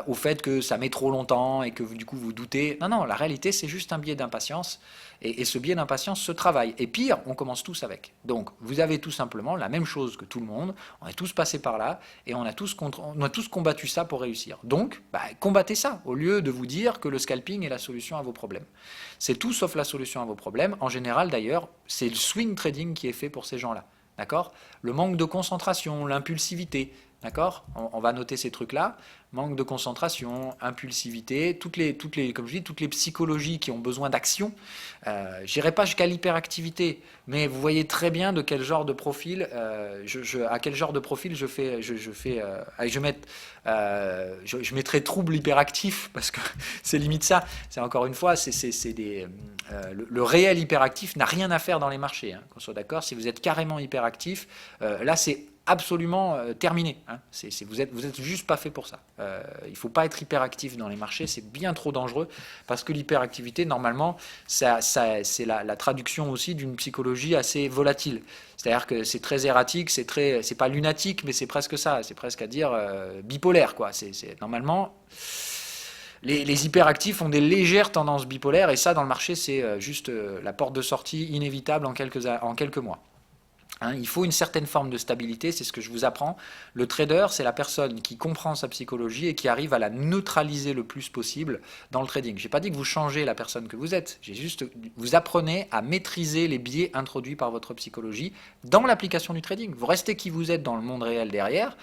au fait que ça met trop longtemps et que du coup vous doutez. Non, non, la réalité c'est juste un biais d'impatience et ce biais d'impatience se travaille. Et pire, on commence tous avec. Donc vous avez tout simplement la même chose que tout le monde, on est tous passés par là et on a tous combattu ça pour réussir. Donc combattez ça au lieu de vous dire que le scalping est la solution à vos problèmes. C'est tout sauf la solution à vos problèmes. En général, d'ailleurs, c'est le swing trading qui est fait pour ces gens-là. D'accord? Le manque de concentration, l'impulsivité. D'accord? On va noter ces trucs-là. Manque de concentration, impulsivité, comme je dis, toutes les psychologies qui ont besoin d'action. J'irai pas jusqu'à l'hyperactivité, mais vous voyez très bien de quel genre de profil, à quel genre de profil je mettrai trouble hyperactif parce que c'est limite ça. C'est encore une fois, le réel hyperactif n'a rien à faire dans les marchés. Hein, qu'on soit d'accord. Si vous êtes carrément hyperactif, là c'est absolument terminé. Hein. Vous êtes juste pas fait pour ça. Il ne faut pas être hyperactif dans les marchés, c'est bien trop dangereux parce que l'hyperactivité, normalement, c'est la traduction aussi d'une psychologie assez volatile. C'est-à-dire que c'est très erratique, c'est pas lunatique, mais c'est presque ça. C'est presque à dire bipolaire, quoi. Normalement. Les hyperactifs ont des légères tendances bipolaires et ça, dans le marché, c'est juste la porte de sortie inévitable en quelques mois. Hein, il faut une certaine forme de stabilité, c'est ce que je vous apprends. Le trader, c'est la personne qui comprend sa psychologie et qui arrive à la neutraliser le plus possible dans le trading. Je n'ai pas dit que vous changez la personne que vous êtes, j'ai juste vous apprenez à maîtriser les biais introduits par votre psychologie dans l'application du trading. Vous restez qui vous êtes dans le monde réel derrière,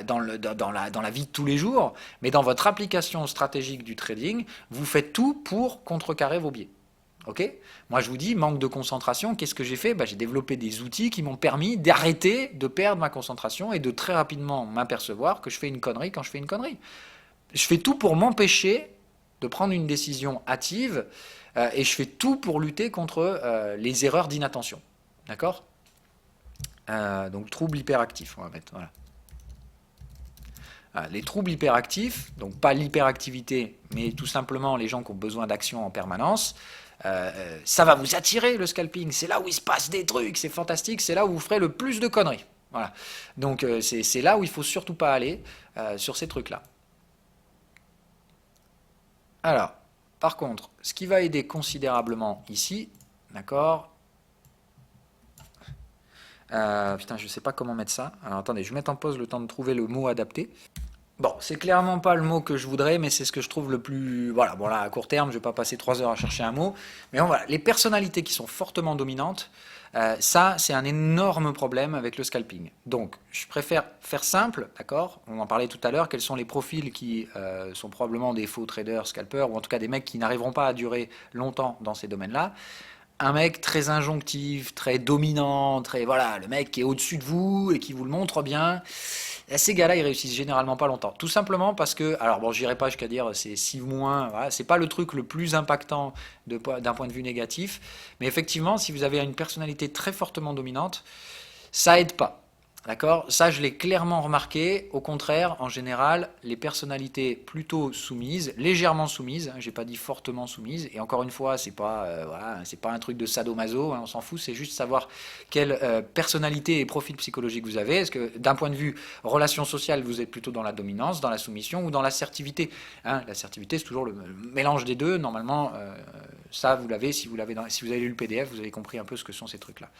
dans la vie de tous les jours, mais dans votre application stratégique du trading, vous faites tout pour contrecarrer vos biais. Okay, moi je vous dis, manque de concentration, qu'est-ce que j'ai fait? J'ai développé des outils qui m'ont permis d'arrêter de perdre ma concentration et de très rapidement m'apercevoir que je fais une connerie quand je fais une connerie. Je fais tout pour m'empêcher de prendre une décision hâtive et je fais tout pour lutter contre les erreurs d'inattention. D'accord? Donc trouble hyperactif, on va mettre. Voilà. Les troubles hyperactifs, donc pas l'hyperactivité, mais tout simplement les gens qui ont besoin d'action en permanence, ça va vous attirer le scalping, c'est là où il se passe des trucs, c'est fantastique, c'est là où vous ferez le plus de conneries. Voilà. Donc c'est là où il ne faut surtout pas aller sur ces trucs-là. Alors, par contre, ce qui va aider considérablement ici, d'accord, putain, je ne sais pas comment mettre ça. Alors attendez, je vais mettre en pause le temps de trouver le mot adapté. Bon, c'est clairement pas le mot que je voudrais, mais c'est ce que je trouve le plus... Voilà, bon là, à court terme, je vais pas passer 3 heures à chercher un mot. Mais bon, voilà, les personnalités qui sont fortement dominantes, ça, c'est un énorme problème avec le scalping. Donc, je préfère faire simple, d'accord? On en parlait tout à l'heure, quels sont les profils qui sont probablement des faux traders, scalpers, ou en tout cas des mecs qui n'arriveront pas à durer longtemps dans ces domaines-là. Un mec très injonctif, très dominant, voilà, le mec qui est au-dessus de vous et qui vous le montre bien. Ces gars-là, ils réussissent généralement pas longtemps. Tout simplement parce que, alors bon, j'irai pas jusqu'à dire c'est 6 mois, voilà, c'est pas le truc le plus impactant d'un point de vue négatif, mais effectivement, si vous avez une personnalité très fortement dominante, ça aide pas. D'accord? Ça, je l'ai clairement remarqué. Au contraire, en général, les personnalités plutôt soumises, légèrement soumises, hein, j'ai pas dit fortement soumises, et encore une fois, c'est pas, voilà, c'est pas un truc de sadomaso, hein, on s'en fout, c'est juste savoir quelle personnalité et profil psychologique vous avez. Est-ce que d'un point de vue relation sociale, vous êtes plutôt dans la dominance, dans la soumission ou dans l'assertivité, hein? L'assertivité, c'est toujours le mélange des deux. Normalement, ça, vous l'avez, si vous avez lu le PDF, vous avez compris un peu ce que sont ces trucs-là.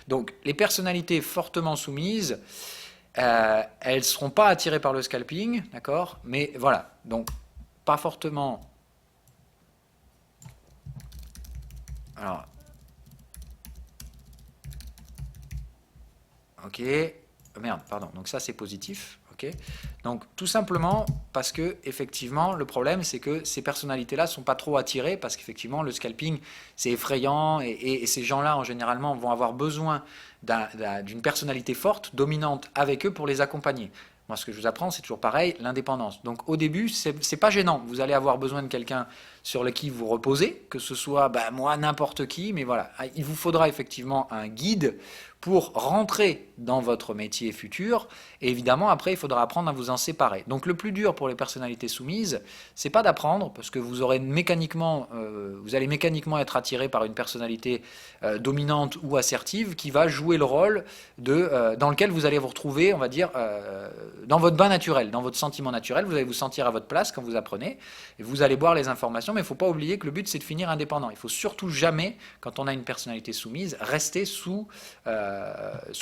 Donc, les personnalités fortement soumises, elles ne seront pas attirées par le scalping, d'accord? Mais voilà, donc, pas fortement... Alors... Ok... Merde, pardon, donc ça c'est positif. Okay. Donc tout simplement parce que effectivement le problème c'est que ces personnalités-là sont pas trop attirées parce qu'effectivement le scalping c'est effrayant et ces gens-là en généralement vont avoir besoin d'une personnalité forte, dominante avec eux pour les accompagner. Moi ce que je vous apprends c'est toujours pareil, l'indépendance. Donc au début c'est pas gênant, vous allez avoir besoin de quelqu'un sur lequel vous reposez, que ce soit moi, n'importe qui, mais voilà, il vous faudra effectivement un guide pour rentrer dans votre métier futur, et évidemment après il faudra apprendre à vous en séparer. Donc le plus dur pour les personnalités soumises, c'est pas d'apprendre, parce que vous allez mécaniquement être attiré par une personnalité dominante ou assertive qui va jouer le rôle dans lequel vous allez vous retrouver, on va dire, dans votre bain naturel, dans votre sentiment naturel, vous allez vous sentir à votre place quand vous apprenez, et vous allez boire les informations, mais il ne faut pas oublier que le but c'est de finir indépendant. Il ne faut surtout jamais, quand on a une personnalité soumise, rester sous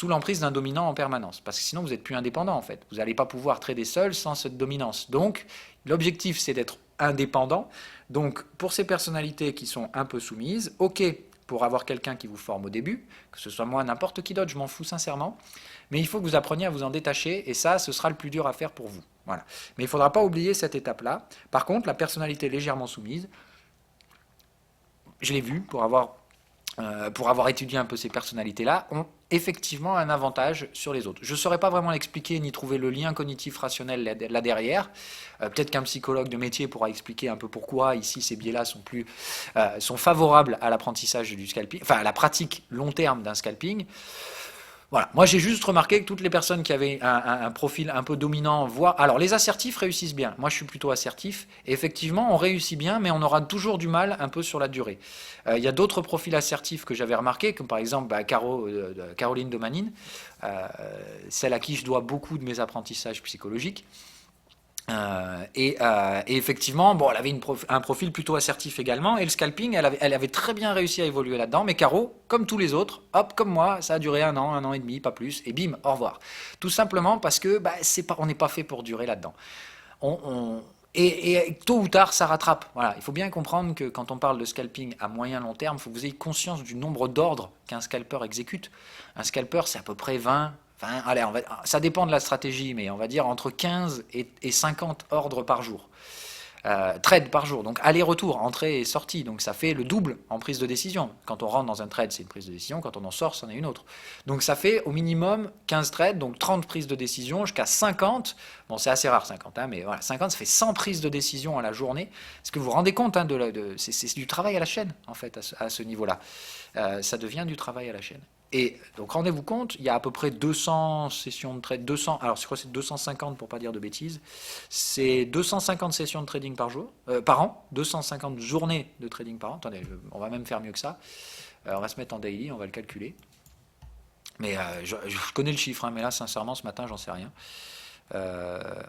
l'emprise d'un dominant en permanence, parce que sinon vous n'êtes plus indépendant en fait. Vous n'allez pas pouvoir trader seul sans cette dominance. Donc l'objectif c'est d'être indépendant. Donc pour ces personnalités qui sont un peu soumises, ok, pour avoir quelqu'un qui vous forme au début, que ce soit moi, n'importe qui d'autre, je m'en fous sincèrement, mais il faut que vous appreniez à vous en détacher, et ça, ce sera le plus dur à faire pour vous. Voilà. Mais il ne faudra pas oublier cette étape-là. Par contre, la personnalité légèrement soumise, je l'ai vu pour avoir étudié un peu ces personnalités-là, ont effectivement un avantage sur les autres. Je ne saurais pas vraiment l'expliquer ni trouver le lien cognitif rationnel là derrière. Peut-être qu'un psychologue de métier pourra expliquer un peu pourquoi ici ces biais-là sont favorables à l'apprentissage du scalping, enfin à la pratique long terme d'un scalping. Voilà. Moi, j'ai juste remarqué que toutes les personnes qui avaient un profil un peu dominant, alors les assertifs réussissent bien. Moi, je suis plutôt assertif. Et effectivement, on réussit bien, mais on aura toujours du mal un peu sur la durée. Il y a d'autres profils assertifs que j'avais remarqués, comme par exemple Caroline Domanine, celle à qui je dois beaucoup de mes apprentissages psychologiques. Et effectivement, elle avait un profil plutôt assertif également, et le scalping, elle avait très bien réussi à évoluer là-dedans, mais Caro, comme tous les autres, hop, comme moi, ça a duré un an et demi, pas plus, et bim, au revoir. Tout simplement parce que on n'est pas fait pour durer là-dedans. Et tôt ou tard, ça rattrape. Voilà. Il faut bien comprendre que quand on parle de scalping à moyen long terme, il faut que vous ayez conscience du nombre d'ordres qu'un scalper exécute. Un scalper, c'est à peu près 20... Enfin, allez, ça dépend de la stratégie, mais on va dire entre 15 et 50 ordres par jour. Trade par jour, donc aller-retour, entrée et sortie, donc ça fait le double en prise de décision. Quand on rentre dans un trade, c'est une prise de décision, quand on en sort, c'en est une autre. Donc ça fait au minimum 15 trades, donc 30 prises de décision jusqu'à 50. Bon, c'est assez rare 50, mais voilà, 50, ça fait 100 prises de décision à la journée. Est-ce que vous vous rendez compte, c'est du travail à la chaîne, en fait, à ce niveau-là. Ça devient du travail à la chaîne. Et donc rendez-vous compte, il y a à peu près 200 sessions de trade, alors je crois que c'est 250 pour pas dire de bêtises, c'est 250 sessions de trading par an, 250 journées de trading par an. Attendez, on va même faire mieux que ça. On va se mettre en daily, on va le calculer. Mais je connais le chiffre, mais là sincèrement ce matin j'en sais rien.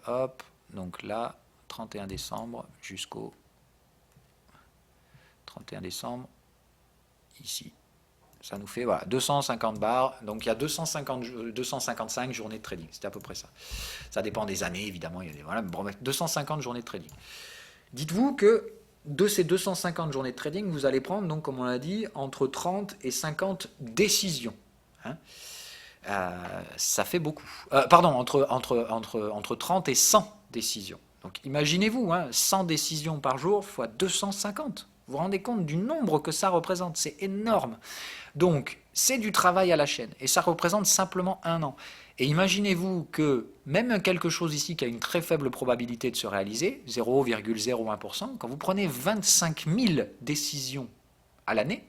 Hop, donc là, 31 décembre jusqu'au 31 décembre, ici. Ça nous fait 250 bars, donc il y a 255 journées de trading, c'était à peu près ça. Ça dépend des années, évidemment, il y a 250 journées de trading. Dites-vous que de ces 250 journées de trading, vous allez prendre, donc, comme on l'a dit, entre 30 et 50 décisions. Ça fait beaucoup. Entre 30 et 100 décisions. Donc imaginez-vous, 100 décisions par jour fois 250. Vous vous rendez compte du nombre que ça représente, c'est énorme. Donc, c'est du travail à la chaîne, et ça représente simplement un an. Et imaginez-vous que même quelque chose ici qui a une très faible probabilité de se réaliser, 0,01%, quand vous prenez 25 000 décisions à l'année,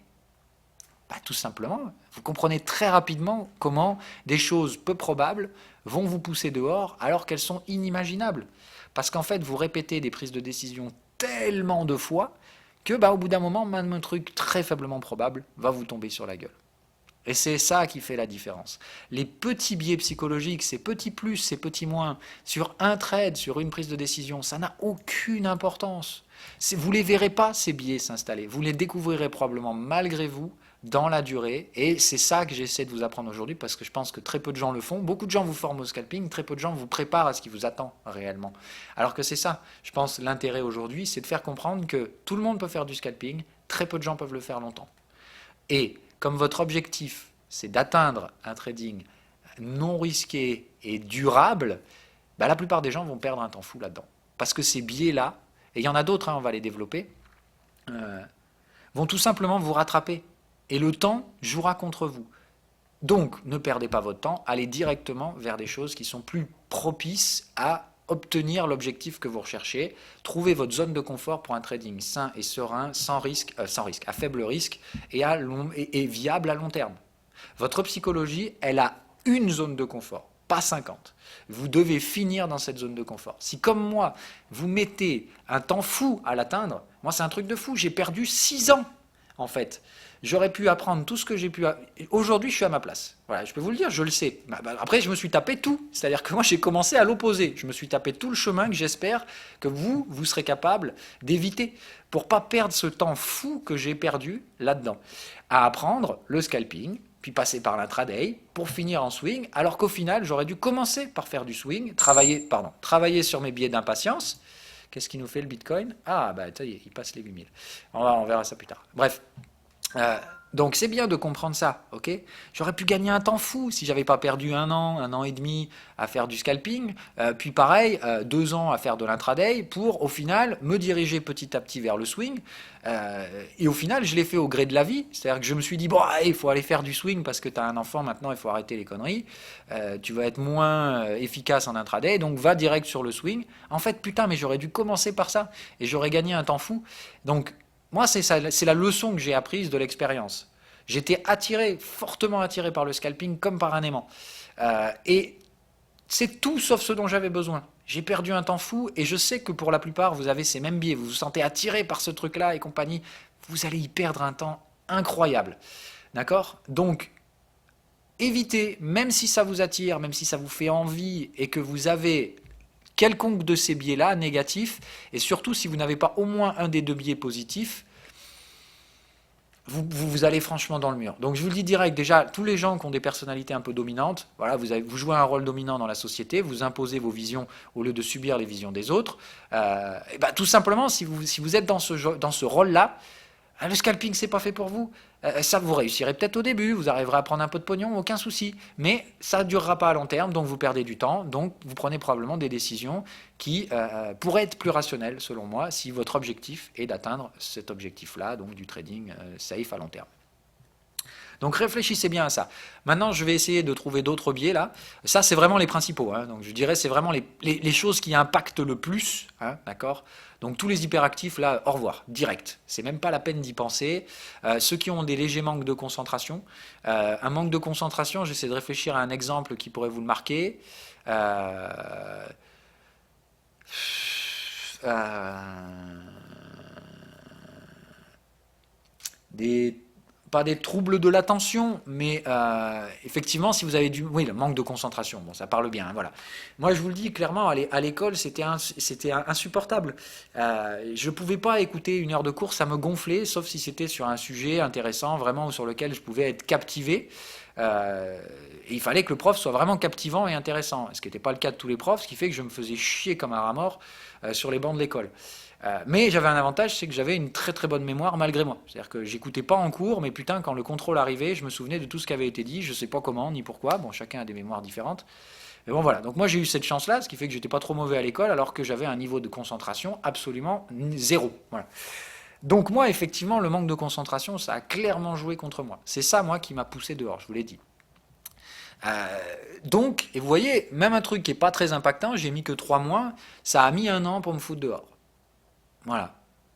tout simplement, vous comprenez très rapidement comment des choses peu probables vont vous pousser dehors alors qu'elles sont inimaginables. Parce qu'en fait, vous répétez des prises de décision tellement de fois que au bout d'un moment, même un truc très faiblement probable va vous tomber sur la gueule. Et c'est ça qui fait la différence. Les petits biais psychologiques, ces petits plus, ces petits moins, sur un trade, sur une prise de décision, ça n'a aucune importance. Vous ne les verrez pas, ces biais s'installer. Vous les découvrirez probablement malgré vous, dans la durée, et c'est ça que j'essaie de vous apprendre aujourd'hui, parce que je pense que très peu de gens le font. Beaucoup de gens vous forment au scalping, très peu de gens vous préparent à ce qui vous attend réellement. Alors que c'est ça, je pense, l'intérêt aujourd'hui, c'est de faire comprendre que tout le monde peut faire du scalping, très peu de gens peuvent le faire longtemps. Et comme votre objectif, c'est d'atteindre un trading non risqué et durable, la plupart des gens vont perdre un temps fou là-dedans. Parce que ces biais-là, et il y en a d'autres, on va les développer, vont tout simplement vous rattraper. Et le temps jouera contre vous. Donc, ne perdez pas votre temps, allez directement vers des choses qui sont plus propices à obtenir l'objectif que vous recherchez, trouver votre zone de confort pour un trading sain et serein, sans risque, à faible risque et viable à long terme. Votre psychologie, elle a une zone de confort, pas 50. Vous devez finir dans cette zone de confort. Si comme moi, vous mettez un temps fou à l'atteindre, moi c'est un truc de fou, j'ai perdu 6 ans en fait. J'aurais pu apprendre tout ce que j'ai pu. Aujourd'hui, je suis à ma place. Voilà, je peux vous le dire, je le sais. Après, je me suis tapé tout. C'est-à-dire que moi, j'ai commencé à l'opposé. Je me suis tapé tout le chemin que j'espère que vous serez capable d'éviter pour pas perdre ce temps fou que j'ai perdu là-dedans. À apprendre le scalping, puis passer par l'intraday pour finir en swing, alors qu'au final, j'aurais dû commencer par faire du swing, travailler sur mes biais d'impatience. Qu'est-ce qui nous fait le Bitcoin? Ah, bah, ça y est, il passe les 8000. On verra ça plus tard. Bref. Donc c'est bien de comprendre ça, ok? J'aurais pu gagner un temps fou si j'avais pas perdu un an et demi à faire du scalping, puis pareil, 2 ans à faire de l'intraday pour au final me diriger petit à petit vers le swing. Et au final, je l'ai fait au gré de la vie, c'est-à-dire que je me suis dit, bon, il faut aller faire du swing parce que tu as un enfant maintenant, il faut arrêter les conneries, tu vas être moins efficace en intraday, donc va direct sur le swing. En fait, putain, mais j'aurais dû commencer par ça et j'aurais gagné un temps fou. Donc, moi, c'est la leçon que j'ai apprise de l'expérience. J'étais fortement attiré par le scalping comme par un aimant. Et c'est tout sauf ce dont j'avais besoin. J'ai perdu un temps fou et je sais que pour la plupart, vous avez ces mêmes biais. Vous vous sentez attiré par ce truc-là et compagnie. Vous allez y perdre un temps incroyable. D'accord? Donc, évitez, même si ça vous attire, même si ça vous fait envie et que vous avez quelconque de ces biais-là, négatifs, et surtout si vous n'avez pas au moins un des deux biais positifs, vous allez franchement dans le mur. Donc je vous le dis direct, déjà, tous les gens qui ont des personnalités un peu dominantes, voilà, vous jouez un rôle dominant dans la société, vous imposez vos visions au lieu de subir les visions des autres, et ben, tout simplement, si vous êtes dans ce rôle-là, le scalping, c'est pas fait pour vous. Ça, vous réussirez peut-être au début, vous arriverez à prendre un peu de pognon, aucun souci. Mais ça ne durera pas à long terme, donc vous perdez du temps. Donc vous prenez probablement des décisions qui pourraient être plus rationnelles, selon moi, si votre objectif est d'atteindre cet objectif-là, donc du trading safe à long terme. Donc réfléchissez bien à ça. Maintenant, je vais essayer de trouver d'autres biais là. Ça, c'est vraiment les principaux. Hein. Donc je dirais, c'est vraiment les choses qui impactent le plus. Hein, d'accord? Donc tous les hyperactifs là, au revoir, direct. C'est même pas la peine d'y penser. Ceux qui ont des légers manques de concentration. Un manque de concentration, j'essaie de réfléchir à un exemple qui pourrait vous le marquer. Pas des troubles de l'attention, mais effectivement, si vous avez oui, le manque de concentration, bon, ça parle bien, hein, voilà. Moi, je vous le dis clairement, à l'école, c'était insupportable. Je ne pouvais pas écouter 1 heure de cours, ça me gonflait, sauf si c'était sur un sujet intéressant, vraiment, sur lequel je pouvais être captivé. Et il fallait que le prof soit vraiment captivant et intéressant, ce qui n'était pas le cas de tous les profs, ce qui fait que je me faisais chier comme un rat mort sur les bancs de l'école. Mais j'avais un avantage, c'est que j'avais une très très bonne mémoire malgré moi. C'est-à-dire que j'écoutais pas en cours, mais putain, quand le contrôle arrivait, je me souvenais de tout ce qui avait été dit, je sais pas comment ni pourquoi, bon, chacun a des mémoires différentes. Mais bon, voilà, donc moi j'ai eu cette chance-là, ce qui fait que j'étais pas trop mauvais à l'école, alors que j'avais un niveau de concentration absolument zéro. Voilà. Donc moi, effectivement, le manque de concentration, ça a clairement joué contre moi. C'est ça, moi, qui m'a poussé dehors, je vous l'ai dit. Donc, et vous voyez, même un truc qui n'est pas très impactant, j'ai mis que 3 mois, ça a mis 1 an pour me foutre dehors. Voilà.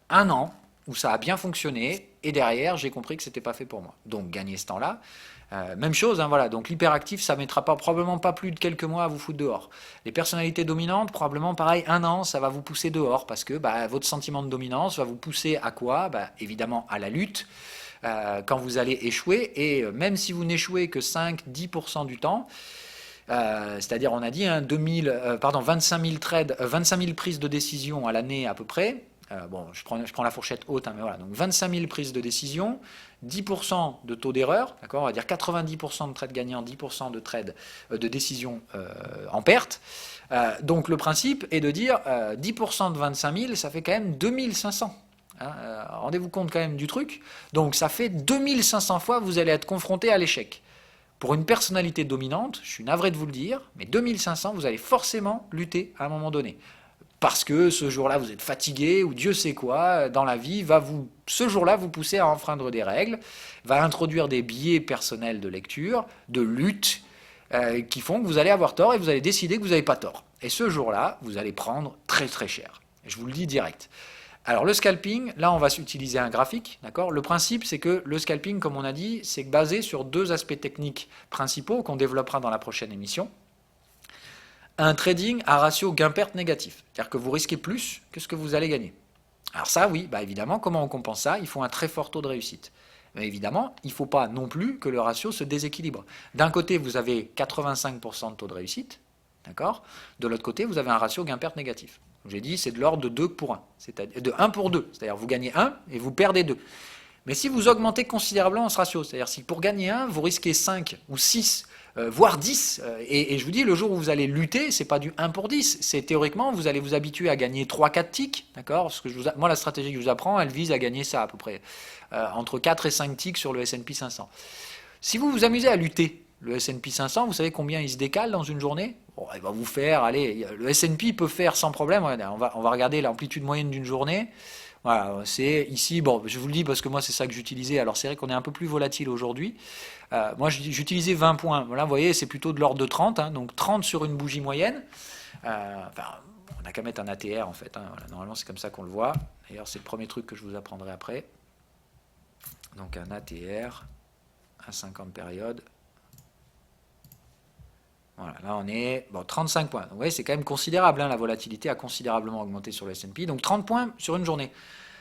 1 an où ça a bien fonctionné et derrière j'ai compris que c'était pas fait pour moi. Donc gagner ce temps-là. Même chose, hein, voilà. Donc l'hyperactif, ça mettra probablement pas plus de quelques mois à vous foutre dehors. Les personnalités dominantes, probablement pareil, 1 an, ça va vous pousser dehors parce que votre sentiment de dominance va vous pousser à quoi? Évidemment à la lutte. Quand vous allez échouer, et même si vous n'échouez que 5-10% du temps, c'est-à-dire on a dit 25 000 trades, 25 000 prises de décision à l'année à peu près. Bon, je prends la fourchette haute, hein, mais voilà. Donc 25 000 prises de décision, 10% de taux d'erreur, d'accord, on va dire 90% de trades gagnants, 10% de trades de décision en perte. Donc le principe est de dire 10% de 25 000, ça fait quand même 2500. Hein, rendez-vous compte quand même du truc. Donc ça fait 2500 fois vous allez être confronté à l'échec. Pour une personnalité dominante, je suis navré de vous le dire, mais 2500, vous allez forcément lutter à un moment donné. Parce que ce jour-là, vous êtes fatigué, ou Dieu sait quoi, dans la vie, ce jour-là, vous pousser à enfreindre des règles, va introduire des biais personnels de lecture, de lutte, qui font que vous allez avoir tort et vous allez décider que vous n'avez pas tort. Et ce jour-là, vous allez prendre très très cher. Je vous le dis direct. Alors le scalping, là on va utiliser un graphique, d'accord. Le principe c'est que le scalping, comme on a dit, c'est basé sur deux aspects techniques principaux qu'on développera dans la prochaine émission. Un trading à ratio gain-perte négatif, c'est-à-dire que vous risquez plus que ce que vous allez gagner. Alors ça oui, bah évidemment, comment on compense ça? Il faut un très fort taux de réussite. Mais évidemment, il ne faut pas non plus que le ratio se déséquilibre. D'un côté, vous avez 85% de taux de réussite, d'accord. De l'autre côté, vous avez un ratio gain-perte négatif. J'ai dit c'est de l'ordre de 2 pour 1, c'est-à-dire de 1 pour 2, c'est-à-dire vous gagnez 1 et vous perdez 2. Mais si vous augmentez considérablement ce ratio, c'est-à-dire si pour gagner 1, vous risquez 5 ou 6, voire 10, et je vous dis, le jour où vous allez lutter, c'est pas du 1 pour 10, c'est théoriquement, vous allez vous habituer à gagner 3-4 ticks, d'accord. Parce que moi, la stratégie que je vous apprends, elle vise à gagner ça à peu près, entre 4 et 5 ticks sur le S&P 500. Si vous vous amusez à lutter, le S&P 500, vous savez combien il se décale dans une journée? Bon, il va vous faire, allez, le S&P peut faire sans problème, on va regarder l'amplitude moyenne d'une journée. Voilà, c'est ici, bon, je vous le dis parce que moi c'est ça que j'utilisais, alors c'est vrai qu'on est un peu plus volatile aujourd'hui. Moi j'utilisais 20 points, voilà, vous voyez, c'est plutôt de l'ordre de 30, hein, donc 30 sur une bougie moyenne. Enfin, on n'a qu'à mettre un ATR en fait, hein, voilà, normalement c'est comme ça qu'on le voit. D'ailleurs c'est le premier truc que je vous apprendrai après. Donc un ATR à 50 périodes. Voilà, là on est, bon, 35 points. Donc, vous voyez, c'est quand même considérable, hein, la volatilité a considérablement augmenté sur le S&P. Donc 30 points sur une journée.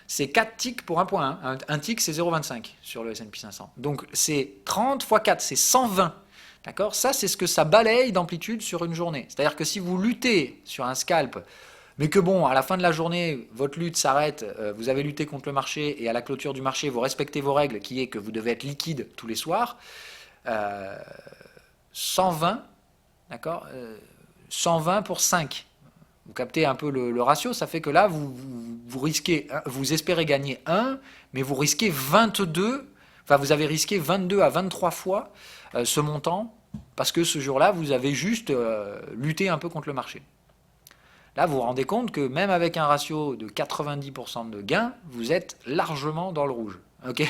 C'est 4 ticks pour un point. Hein. Un tick, c'est 0,25 sur le S&P 500. Donc c'est 30 x 4, c'est 120. D'accord. Ça, c'est ce que ça balaye d'amplitude sur une journée. C'est-à-dire que si vous luttez sur un scalp, mais que bon, à la fin de la journée, votre lutte s'arrête, vous avez lutté contre le marché, et à la clôture du marché, vous respectez vos règles, qui est que vous devez être liquide tous les soirs, 120, d'accord, 120 pour 5. Vous captez un peu le ratio, ça fait que là, vous risquez, vous espérez gagner 1, mais vous risquez 22, enfin vous avez risqué 22 à 23 fois ce montant, parce que ce jour-là, vous avez juste lutté un peu contre le marché. Là, vous vous rendez compte que même avec un ratio de 90% de gain, vous êtes largement dans le rouge. Okay,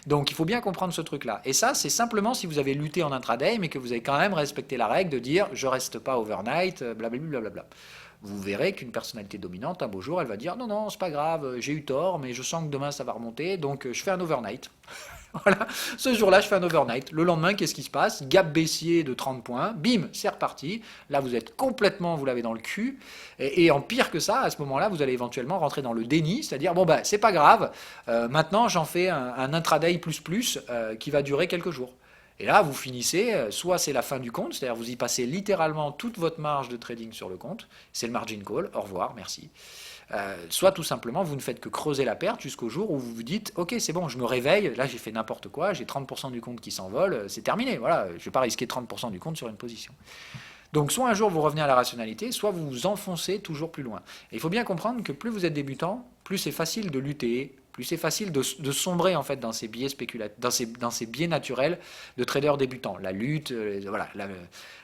donc il faut bien comprendre ce truc-là. Et ça, c'est simplement si vous avez lutté en intraday, mais que vous avez quand même respecté la règle de dire « je reste pas overnight », blablabla. Vous verrez qu'une personnalité dominante, un beau jour, elle va dire « non, non, c'est pas grave, j'ai eu tort, mais je sens que demain ça va remonter, donc je fais un overnight ». Voilà, ce jour-là, je fais un overnight. Le lendemain, qu'est-ce qui se passe? Gap baissier de 30 points, bim, c'est reparti. Là, vous êtes complètement, vous l'avez dans le cul. Et en pire que ça, à ce moment-là, vous allez éventuellement rentrer dans le déni, c'est-à-dire, bon, bah, c'est pas grave, maintenant, j'en fais un intraday plus qui va durer quelques jours. Et là, vous finissez, soit c'est la fin du compte, c'est-à-dire vous y passez littéralement toute votre marge de trading sur le compte, c'est le margin call, au revoir, merci. Soit tout simplement vous ne faites que creuser la perte jusqu'au jour où vous vous dites ok c'est bon je me réveille, là j'ai fait n'importe quoi, j'ai 30% du compte qui s'envole, c'est terminé, voilà, je ne vais pas risquer 30% du compte sur une position. Donc soit un jour vous revenez à la rationalité, soit vous vous enfoncez toujours plus loin. Et il faut bien comprendre que plus vous êtes débutant, plus c'est facile de lutter, plus c'est facile de sombrer en fait dans ces biais spéculatifs, dans ces biais naturels de traders débutants. La lutte, voilà,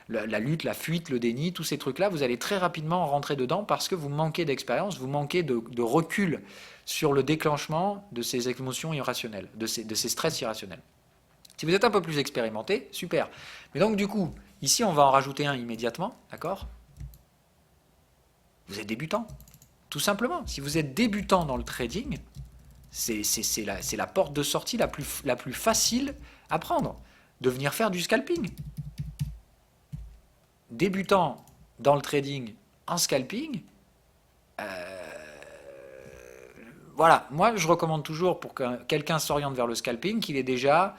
la lutte, la fuite, le déni, tous ces trucs-là, vous allez très rapidement rentrer dedans parce que vous manquez d'expérience, vous manquez de recul sur le déclenchement de ces émotions irrationnelles, de ces stress irrationnels. Si vous êtes un peu plus expérimenté, super. Mais donc du coup, ici on va en rajouter un immédiatement, d'accord? Vous êtes débutant, tout simplement. Si vous êtes débutant dans le trading, c'est la porte de sortie la plus facile à prendre, de venir faire du scalping. Débutant dans le trading en scalping, voilà, moi je recommande toujours pour que quelqu'un s'oriente vers le scalping qu'il est déjà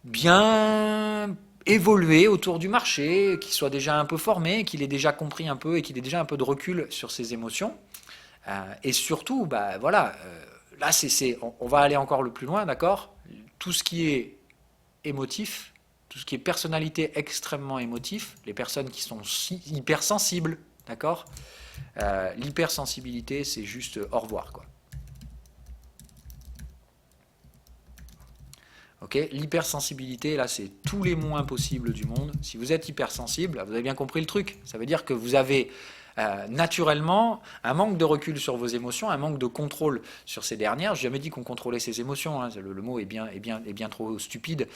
bien évolué autour du marché, qu'il soit déjà un peu formé, qu'il ait déjà compris un peu et qu'il ait déjà un peu de recul sur ses émotions. Et surtout, bah, voilà, là on va aller encore le plus loin, d'accord? Tout ce qui est émotif, tout ce qui est personnalité extrêmement émotif, les personnes qui sont hypersensibles, d'accord? L'hypersensibilité, c'est juste au revoir, quoi. Okay, l'hypersensibilité, là, c'est tous les moins possibles du monde. Si vous êtes hypersensible, vous avez bien compris le truc. Ça veut dire que vous avez naturellement, un manque de recul sur vos émotions, un manque de contrôle sur ces dernières. Je n'ai jamais dit qu'on contrôlait ses émotions, hein, le mot est bien trop stupide.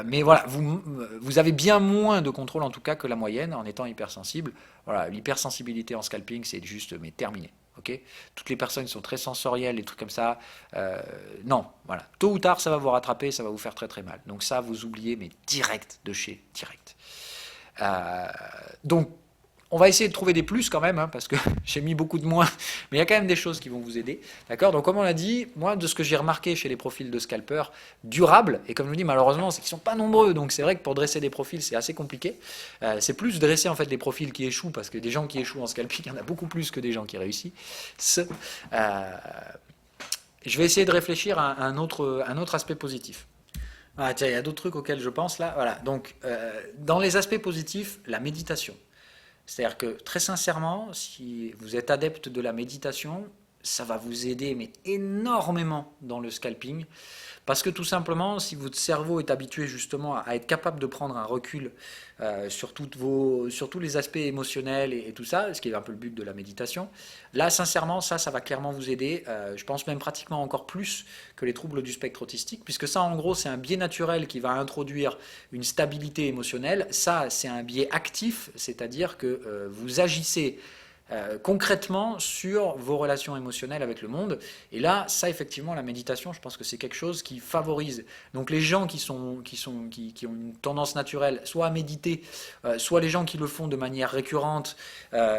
Mais voilà, vous avez bien moins de contrôle en tout cas que la moyenne en étant hypersensible. Voilà, l'hypersensibilité en scalping, c'est juste mais terminé. Okay, toutes les personnes qui sont très sensorielles, des trucs comme ça, non, voilà. Tôt ou tard, ça va vous rattraper, ça va vous faire très très mal. Donc ça, vous oubliez, mais direct de chez direct. Donc, on va essayer de trouver des plus quand même, hein, parce que j'ai mis beaucoup de moins, mais il y a quand même des choses qui vont vous aider. D'accord. Donc, comme on l'a dit, moi, de ce que j'ai remarqué chez les profils de scalpers durables, et comme je vous dis, malheureusement, c'est qu'ils ne sont pas nombreux, donc c'est vrai que pour dresser des profils, c'est assez compliqué. C'est plus dresser en fait des profils qui échouent, parce que des gens qui échouent en scalping, il y en a beaucoup plus que des gens qui réussissent. Je vais essayer de réfléchir à un autre aspect positif. Ah, tiens, il y a d'autres trucs auxquels je pense là. Voilà. Donc, dans les aspects positifs, la méditation. C'est-à-dire que très sincèrement, si vous êtes adepte de la méditation, ça va vous aider mais énormément dans le scalping. Parce que tout simplement, si votre cerveau est habitué justement à être capable de prendre un recul sur tous les aspects émotionnels et tout ça, ce qui est un peu le but de la méditation, là sincèrement, ça va clairement vous aider. Je pense même pratiquement encore plus que les troubles du spectre autistique, puisque ça en gros c'est un biais naturel qui va introduire une stabilité émotionnelle. Ça c'est un biais actif, c'est-à-dire que vous agissez concrètement sur vos relations émotionnelles avec le monde. Et là, ça effectivement, la méditation, je pense que c'est quelque chose qui favorise. Donc les gens qui ont une tendance naturelle, soit à méditer, soit les gens qui le font de manière récurrente,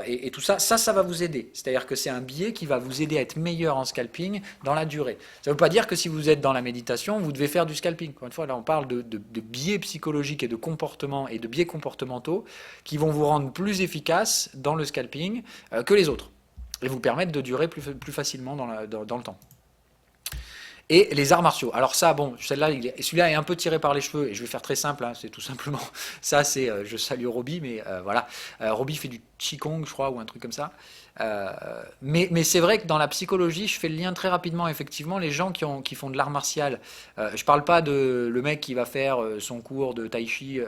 et tout ça, ça va vous aider. C'est-à-dire que c'est un biais qui va vous aider à être meilleur en scalping dans la durée. Ça ne veut pas dire que si vous êtes dans la méditation, vous devez faire du scalping. Encore une fois, là on parle de biais psychologiques et de comportements et de biais comportementaux qui vont vous rendre plus efficace dans le scalping que les autres, et vous permettre de durer plus facilement dans le temps. Et les arts martiaux. Alors ça, bon, celui-là est un peu tiré par les cheveux, et je vais faire très simple, hein, c'est tout simplement, ça c'est, je salue Roby, mais voilà, Roby fait du Qigong, je crois, ou un truc comme ça. Mais c'est vrai que dans la psychologie, je fais le lien très rapidement, effectivement, les gens qui font de l'art martial, je parle pas de le mec qui va faire son cours de tai chi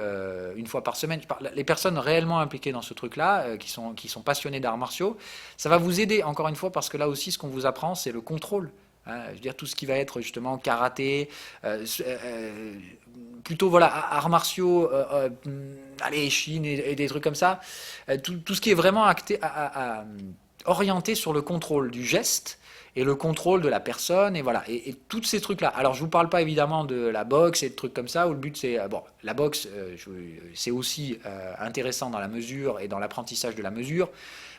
une fois par semaine, je parle les personnes réellement impliquées dans ce truc-là, qui sont passionnés d'arts martiaux, ça va vous aider, encore une fois, parce que là aussi, ce qu'on vous apprend, c'est le contrôle. Je veux dire, tout ce qui va être justement karaté, plutôt voilà, arts martiaux, allez, Chine et des trucs comme ça, tout ce qui est vraiment orienté sur le contrôle du geste et le contrôle de la personne, et voilà, et tous ces trucs-là. Alors je vous parle pas évidemment de la boxe et de trucs comme ça, où le but c'est, bon, la boxe, c'est aussi intéressant dans la mesure et dans l'apprentissage de la mesure,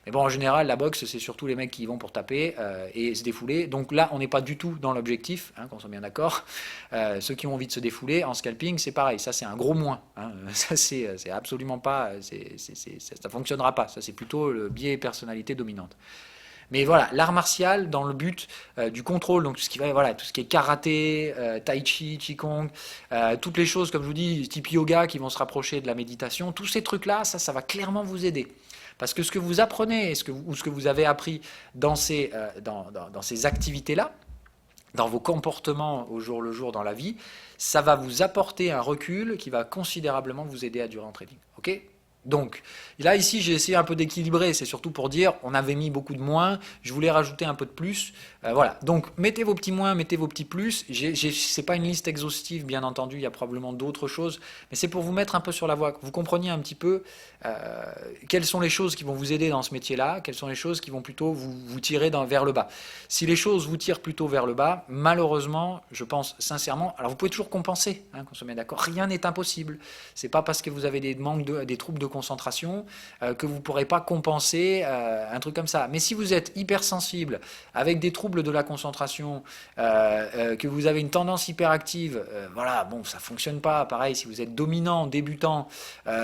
mais bon, en général, la boxe, c'est surtout les mecs qui y vont pour taper et se défouler. Donc là, on n'est pas du tout dans l'objectif, hein, qu'on soit bien d'accord. Ceux qui ont envie de se défouler, en scalping, c'est pareil. Ça, c'est un gros moins. Hein. Ça, c'est absolument pas... ça fonctionnera pas. Ça, c'est plutôt le biais personnalité dominante. Mais voilà, l'art martial dans le but du contrôle, donc tout ce qui va, voilà, tout ce qui est karaté, tai chi, qigong, toutes les choses, comme je vous dis, type yoga qui vont se rapprocher de la méditation, tous ces trucs-là, ça va clairement vous aider. Parce que ce que vous apprenez, ou ce que vous avez appris dans ces activités-là, dans vos comportements au jour le jour dans la vie, ça va vous apporter un recul qui va considérablement vous aider à durer en trading. Ok ? Donc, là, ici, j'ai essayé un peu d'équilibrer. C'est surtout pour dire, on avait mis beaucoup de moins, je voulais rajouter un peu de plus. Voilà. Donc, mettez vos petits moins, mettez vos petits plus. C'est pas une liste exhaustive, bien entendu. Il y a probablement d'autres choses. Mais c'est pour vous mettre un peu sur la voie, que vous compreniez un petit peu quelles sont les choses qui vont vous aider dans ce métier-là, quelles sont les choses qui vont plutôt vous tirer vers le bas. Si les choses vous tirent plutôt vers le bas, malheureusement, je pense sincèrement, alors vous pouvez toujours compenser, hein, qu'on soit bien d'accord, rien n'est impossible. C'est pas parce que vous avez des troubles de concentration que vous ne pourrez pas compenser un truc comme ça. Mais si vous êtes hypersensible, avec des troubles de la concentration, que vous avez une tendance hyperactive, voilà, bon, ça fonctionne pas. Pareil, si vous êtes dominant, débutant,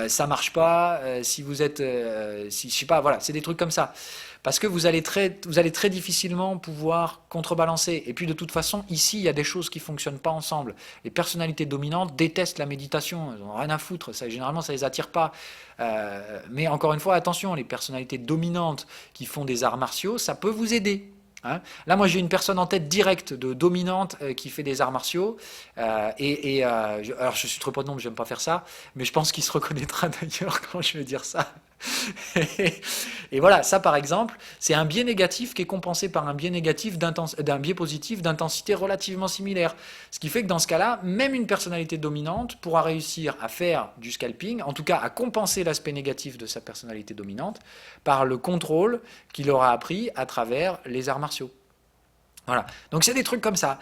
ça marche pas. Si vous êtes, je sais pas, voilà, c'est des trucs comme ça. Parce que vous allez très difficilement pouvoir contrebalancer. Et puis de toute façon, ici, il y a des choses qui ne fonctionnent pas ensemble. Les personnalités dominantes détestent la méditation, ils n'ont rien à foutre, généralement ça ne les attire pas. Mais encore une fois, attention, les personnalités dominantes qui font des arts martiaux, ça peut vous aider. Hein. Là, moi, j'ai une personne en tête directe de dominante qui fait des arts martiaux. Alors, je suis trop pas de nom, j'aime pas faire ça, mais je pense qu'il se reconnaîtra d'ailleurs quand je vais dire ça. Et voilà, ça par exemple, c'est un biais négatif qui est compensé par un biais négatif d'un biais positif d'intensité relativement similaire. Ce qui fait que dans ce cas-là, même une personnalité dominante pourra réussir à faire du scalping, en tout cas à compenser l'aspect négatif de sa personnalité dominante, par le contrôle qu'il aura appris à travers les arts martiaux. Voilà. Donc c'est des trucs comme ça.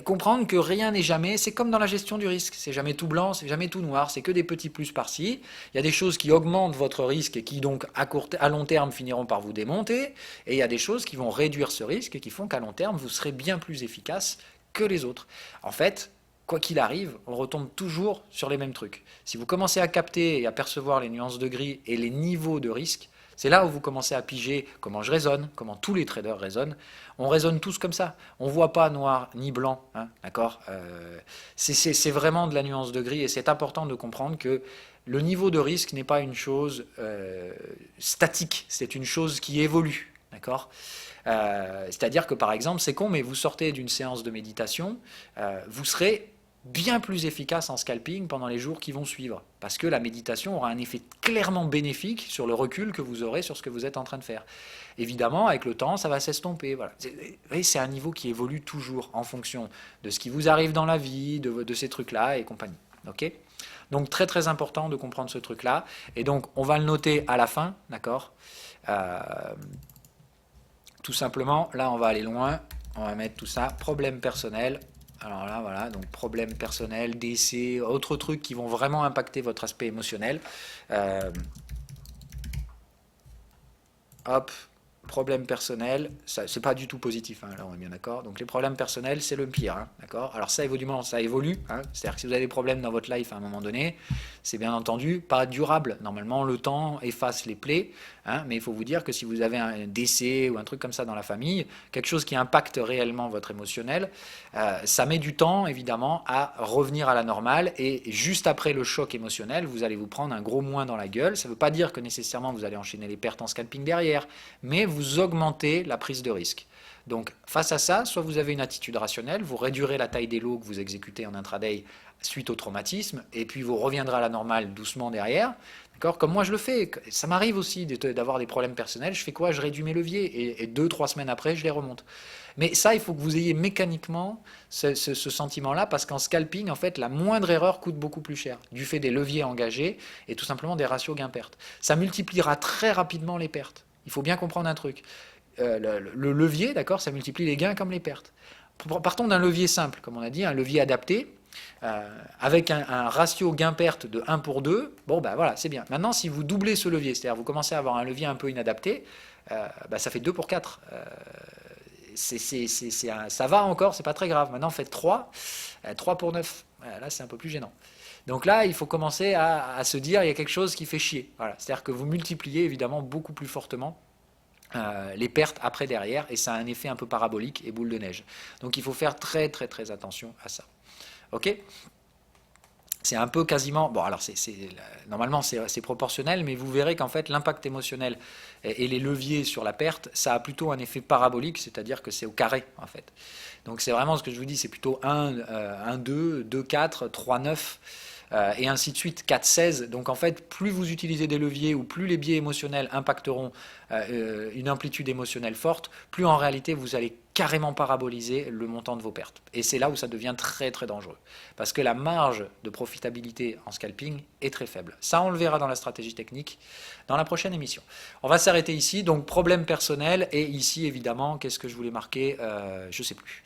Comprendre que rien n'est jamais, c'est comme dans la gestion du risque. C'est jamais tout blanc, c'est jamais tout noir, c'est que des petits plus par-ci. Il y a des choses qui augmentent votre risque et qui donc à long terme finiront par vous démonter. Et il y a des choses qui vont réduire ce risque et qui font qu'à long terme vous serez bien plus efficace que les autres. En fait, quoi qu'il arrive, on retombe toujours sur les mêmes trucs. Si vous commencez à capter et à percevoir les nuances de gris et les niveaux de risque, c'est là où vous commencez à piger comment je raisonne, comment tous les traders raisonnent. On raisonne tous comme ça. On ne voit pas noir ni blanc, hein, d'accord. C'est vraiment de la nuance de gris et c'est important de comprendre que le niveau de risque n'est pas une chose statique, c'est une chose qui évolue, d'accord. C'est-à-dire que par exemple, c'est con, mais vous sortez d'une séance de méditation, vous serez bien plus efficace en scalping pendant les jours qui vont suivre. Parce que la méditation aura un effet clairement bénéfique sur le recul que vous aurez sur ce que vous êtes en train de faire. Évidemment, avec le temps, ça va s'estomper. Voilà. C'est un niveau qui évolue toujours en fonction de ce qui vous arrive dans la vie, de ces trucs-là et compagnie. Okay, donc très très important de comprendre ce truc-là. Et donc on va le noter à la fin, d'accord. Tout simplement, là on va aller loin, on va mettre tout ça, problème personnel. Alors là, voilà, donc problème personnel, décès, autres trucs qui vont vraiment impacter votre aspect émotionnel. Hop, problème personnel, c'est pas du tout positif, hein, là on est bien d'accord. Donc les problèmes personnels, c'est le pire, hein, d'accord. Alors ça évolue, hein, c'est-à-dire que si vous avez des problèmes dans votre life à un moment donné, c'est bien entendu pas durable. Normalement, le temps efface les plaies, hein, mais il faut vous dire que si vous avez un décès ou un truc comme ça dans la famille, quelque chose qui impacte réellement votre émotionnel, ça met du temps, évidemment, à revenir à la normale. Et juste après le choc émotionnel, vous allez vous prendre un gros moins dans la gueule. Ça ne veut pas dire que nécessairement vous allez enchaîner les pertes en scalping derrière, mais vous augmentez la prise de risque. Donc face à ça, soit vous avez une attitude rationnelle, vous réduirez la taille des lots que vous exécutez en intraday suite au traumatisme, et puis vous reviendrez à la normale doucement derrière. Comme moi je le fais, ça m'arrive aussi d'avoir des problèmes personnels, je fais quoi? Je réduis mes leviers, et 2-3 semaines après, je les remonte. Mais ça, il faut que vous ayez mécaniquement ce sentiment-là, parce qu'en scalping, en fait, la moindre erreur coûte beaucoup plus cher, du fait des leviers engagés, et tout simplement des ratios gain-perte. Ça multipliera très rapidement les pertes. Il faut bien comprendre un truc. Le levier, d'accord, ça multiplie les gains comme les pertes. Partons d'un levier simple, comme on a dit, un levier adapté, avec un ratio gain-perte de 1 pour 2, bon ben voilà, c'est bien. Maintenant, si vous doublez ce levier, c'est-à-dire vous commencez à avoir un levier un peu inadapté, ça fait 2 pour 4. Ça va encore, c'est pas très grave. Maintenant, faites 3, 3 pour 9. Là, c'est un peu plus gênant. Donc là, il faut commencer à se dire, il y a quelque chose qui fait chier. Voilà. C'est-à-dire que vous multipliez évidemment beaucoup plus fortement les pertes après derrière, et ça a un effet un peu parabolique et boule de neige. Donc il faut faire très très très attention à ça. Ok ? C'est un peu quasiment, bon alors normalement c'est proportionnel, mais vous verrez qu'en fait l'impact émotionnel et les leviers sur la perte, ça a plutôt un effet parabolique, c'est-à-dire que c'est au carré en fait. Donc c'est vraiment ce que je vous dis, c'est plutôt 1, 2, 2, 4, 3, 9, et ainsi de suite, 4, 16. Donc en fait, plus vous utilisez des leviers ou plus les biais émotionnels impacteront une amplitude émotionnelle forte, plus en réalité vous allez carrément paraboliser le montant de vos pertes. Et c'est là où ça devient très très dangereux. Parce que la marge de profitabilité en scalping est très faible. Ça, on le verra dans la stratégie technique dans la prochaine émission. On va s'arrêter ici. Donc, problème personnel. Et ici, évidemment, qu'est-ce que je voulais marquer? Je ne sais plus.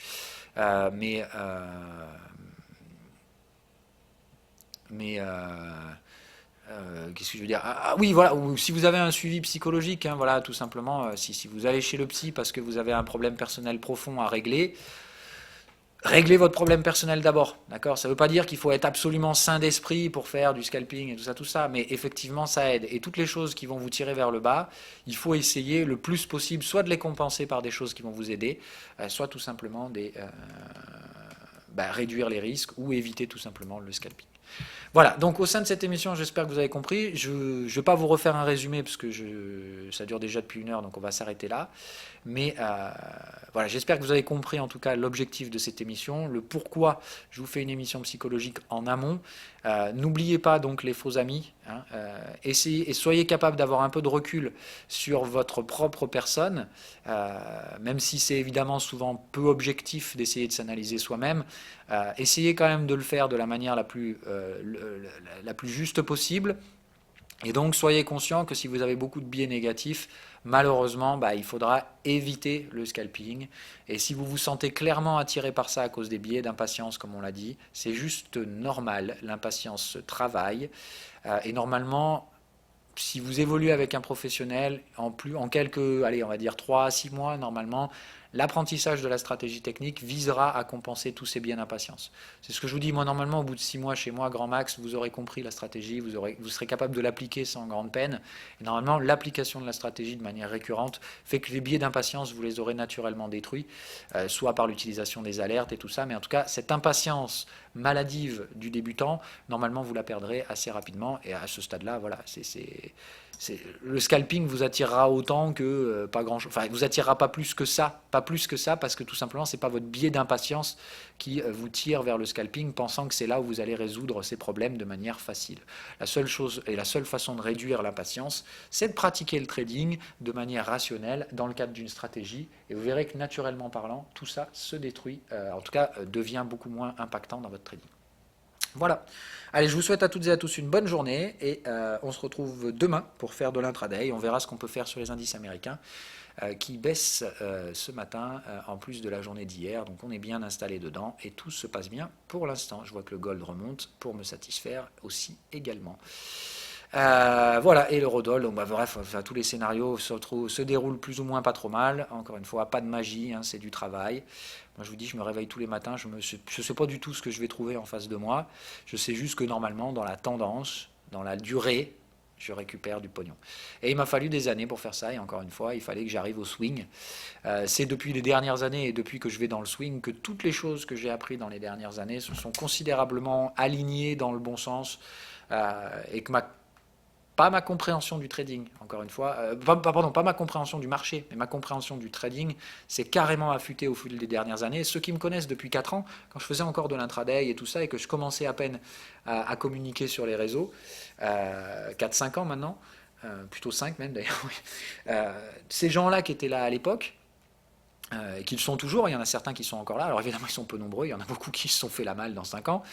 Qu'est-ce que je veux dire? Oui, voilà, ou si vous avez un suivi psychologique, hein, voilà, tout simplement, si vous allez chez le psy parce que vous avez un problème personnel profond à régler, réglez votre problème personnel d'abord, d'accord? Ça ne veut pas dire qu'il faut être absolument sain d'esprit pour faire du scalping et tout ça, mais effectivement ça aide. Et toutes les choses qui vont vous tirer vers le bas, il faut essayer le plus possible, soit de les compenser par des choses qui vont vous aider, soit tout simplement réduire les risques ou éviter tout simplement le scalping. Voilà, donc au sein de cette émission, j'espère que vous avez compris. Je ne vais pas vous refaire un résumé parce que ça dure déjà depuis 1 heure, donc on va s'arrêter là. Mais voilà, j'espère que vous avez compris en tout cas l'objectif de cette émission, le pourquoi je vous fais une émission psychologique en amont. N'oubliez pas donc les faux amis, hein, essayez et soyez capable d'avoir un peu de recul sur votre propre personne, même si c'est évidemment souvent peu objectif d'essayer de s'analyser soi-même. Essayez quand même de le faire de la manière la plus juste possible. Et donc soyez conscient que si vous avez beaucoup de biais négatifs, malheureusement, il faudra éviter le scalping. Et si vous vous sentez clairement attiré par ça à cause des biais d'impatience, comme on l'a dit, c'est juste normal. L'impatience se travaille. Et normalement, si vous évoluez avec un professionnel, en quelques, allez, on va dire 3 à 6 mois, normalement, l'apprentissage de la stratégie technique visera à compenser tous ces biais d'impatience. C'est ce que je vous dis, moi normalement, au bout de 6 mois chez moi, grand max, vous aurez compris la stratégie, vous serez capable de l'appliquer sans grande peine. Et normalement, l'application de la stratégie de manière récurrente fait que les biais d'impatience, vous les aurez naturellement détruits, soit par l'utilisation des alertes et tout ça, mais en tout cas, cette impatience maladive du débutant, normalement, vous la perdrez assez rapidement. Et à ce stade-là, voilà, le scalping vous attirera autant que pas grand chose. Enfin, vous attirera pas plus que ça, parce que tout simplement, c'est pas votre biais d'impatience qui vous tire vers le scalping, pensant que c'est là où vous allez résoudre ces problèmes de manière facile. La seule chose et la seule façon de réduire l'impatience, c'est de pratiquer le trading de manière rationnelle dans le cadre d'une stratégie, et vous verrez que naturellement parlant, tout ça se détruit, en tout cas devient beaucoup moins impactant dans votre trading. Voilà. Allez, je vous souhaite à toutes et à tous une bonne journée et on se retrouve demain pour faire de l'intraday. On verra ce qu'on peut faire sur les indices américains qui baissent ce matin en plus de la journée d'hier. Donc on est bien installé dedans et tout se passe bien pour l'instant. Je vois que le gold remonte pour me satisfaire aussi également. Voilà, et l'eurodoll, donc bref, enfin, tous les scénarios se déroulent plus ou moins pas trop mal. Encore une fois, pas de magie, hein, c'est du travail. Moi, je vous dis, je me réveille tous les matins, je ne sais pas du tout ce que je vais trouver en face de moi. Je sais juste que normalement, dans la tendance, dans la durée, je récupère du pognon. Et il m'a fallu des années pour faire ça, et encore une fois, il fallait que j'arrive au swing. C'est depuis les dernières années, et depuis que je vais dans le swing, que toutes les choses que j'ai apprises dans les dernières années se sont considérablement alignées dans le bon sens, et que pas ma compréhension du trading, encore une fois, pas ma compréhension du marché, mais ma compréhension du trading s'est carrément affûtée au fil des dernières années. Ceux qui me connaissent depuis 4 ans, quand je faisais encore de l'intraday et tout ça, et que je commençais à peine à communiquer sur les réseaux, 4-5 ans maintenant, plutôt 5 même d'ailleurs, oui. Ces gens-là qui étaient là à l'époque, qu'ils sont toujours, il y en a certains qui sont encore là, alors évidemment ils sont peu nombreux, il y en a beaucoup qui se sont fait la malle dans 5 ans,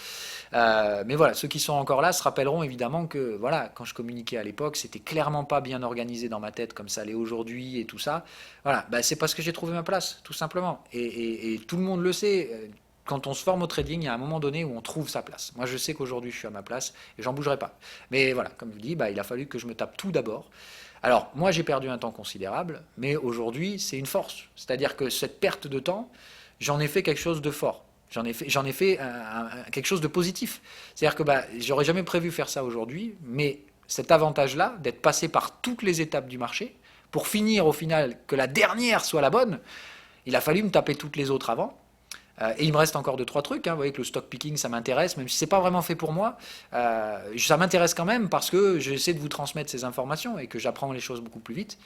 mais voilà, ceux qui sont encore là se rappelleront évidemment que voilà, quand je communiquais à l'époque, c'était clairement pas bien organisé dans ma tête comme ça l'est aujourd'hui et tout ça, voilà, c'est parce que j'ai trouvé ma place, tout simplement, et tout le monde le sait, quand on se forme au trading, il y a un moment donné où on trouve sa place. Moi je sais qu'aujourd'hui je suis à ma place et j'en bougerai pas, mais voilà, comme je vous dis, il a fallu que je me tape tout d'abord. Alors, moi, j'ai perdu un temps considérable, mais aujourd'hui, c'est une force. C'est-à-dire que cette perte de temps, j'en ai fait quelque chose de fort. J'en ai fait quelque chose de positif. C'est-à-dire que j'aurais jamais prévu faire ça aujourd'hui, mais cet avantage-là, d'être passé par toutes les étapes du marché, pour finir au final que la dernière soit la bonne, il a fallu me taper toutes les autres avant. Et il me reste encore 2-3 trucs, hein. Vous voyez que le stock picking ça m'intéresse, même si c'est pas vraiment fait pour moi, ça m'intéresse quand même parce que j'essaie de vous transmettre ces informations et que j'apprends les choses beaucoup plus vite.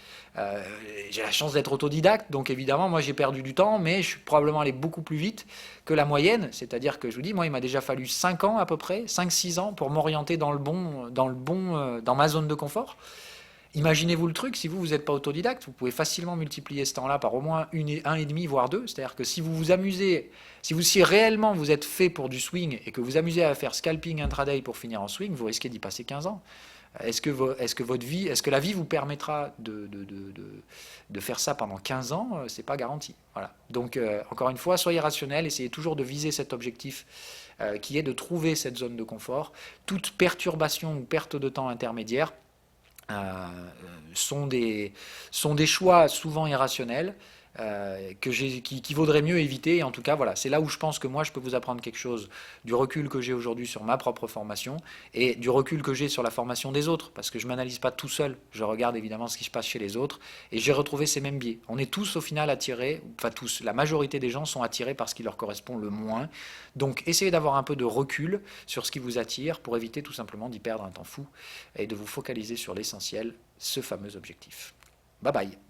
J'ai la chance d'être autodidacte, donc évidemment moi j'ai perdu du temps, mais je suis probablement allé beaucoup plus vite que la moyenne, c'est-à-dire que je vous dis, moi il m'a déjà fallu 5 ans à peu près, 5-6 ans pour m'orienter dans ma zone de confort. Imaginez-vous le truc, si vous n'êtes pas autodidacte, vous pouvez facilement multiplier ce temps-là par au moins 1,5 voire 2. C'est-à-dire que si vous vous amusez, si réellement vous êtes fait pour du swing et que vous amusez à faire scalping intraday pour finir en swing, vous risquez d'y passer 15 ans. Est-ce que la vie vous permettra de faire ça pendant 15 ans? C'est pas garanti. Voilà. Donc, encore une fois, soyez rationnel, essayez toujours de viser cet objectif qui est de trouver cette zone de confort. Toute perturbation ou perte de temps intermédiaire sont des choix souvent irrationnels qui vaudrait mieux éviter. Et en tout cas, voilà, c'est là où je pense que moi, je peux vous apprendre quelque chose du recul que j'ai aujourd'hui sur ma propre formation et du recul que j'ai sur la formation des autres, parce que je ne m'analyse pas tout seul, je regarde évidemment ce qui se passe chez les autres, et j'ai retrouvé ces mêmes biais. On est tous au final attirés, enfin tous, la majorité des gens sont attirés par ce qui leur correspond le moins. Donc essayez d'avoir un peu de recul sur ce qui vous attire pour éviter tout simplement d'y perdre un temps fou et de vous focaliser sur l'essentiel, ce fameux objectif. Bye bye.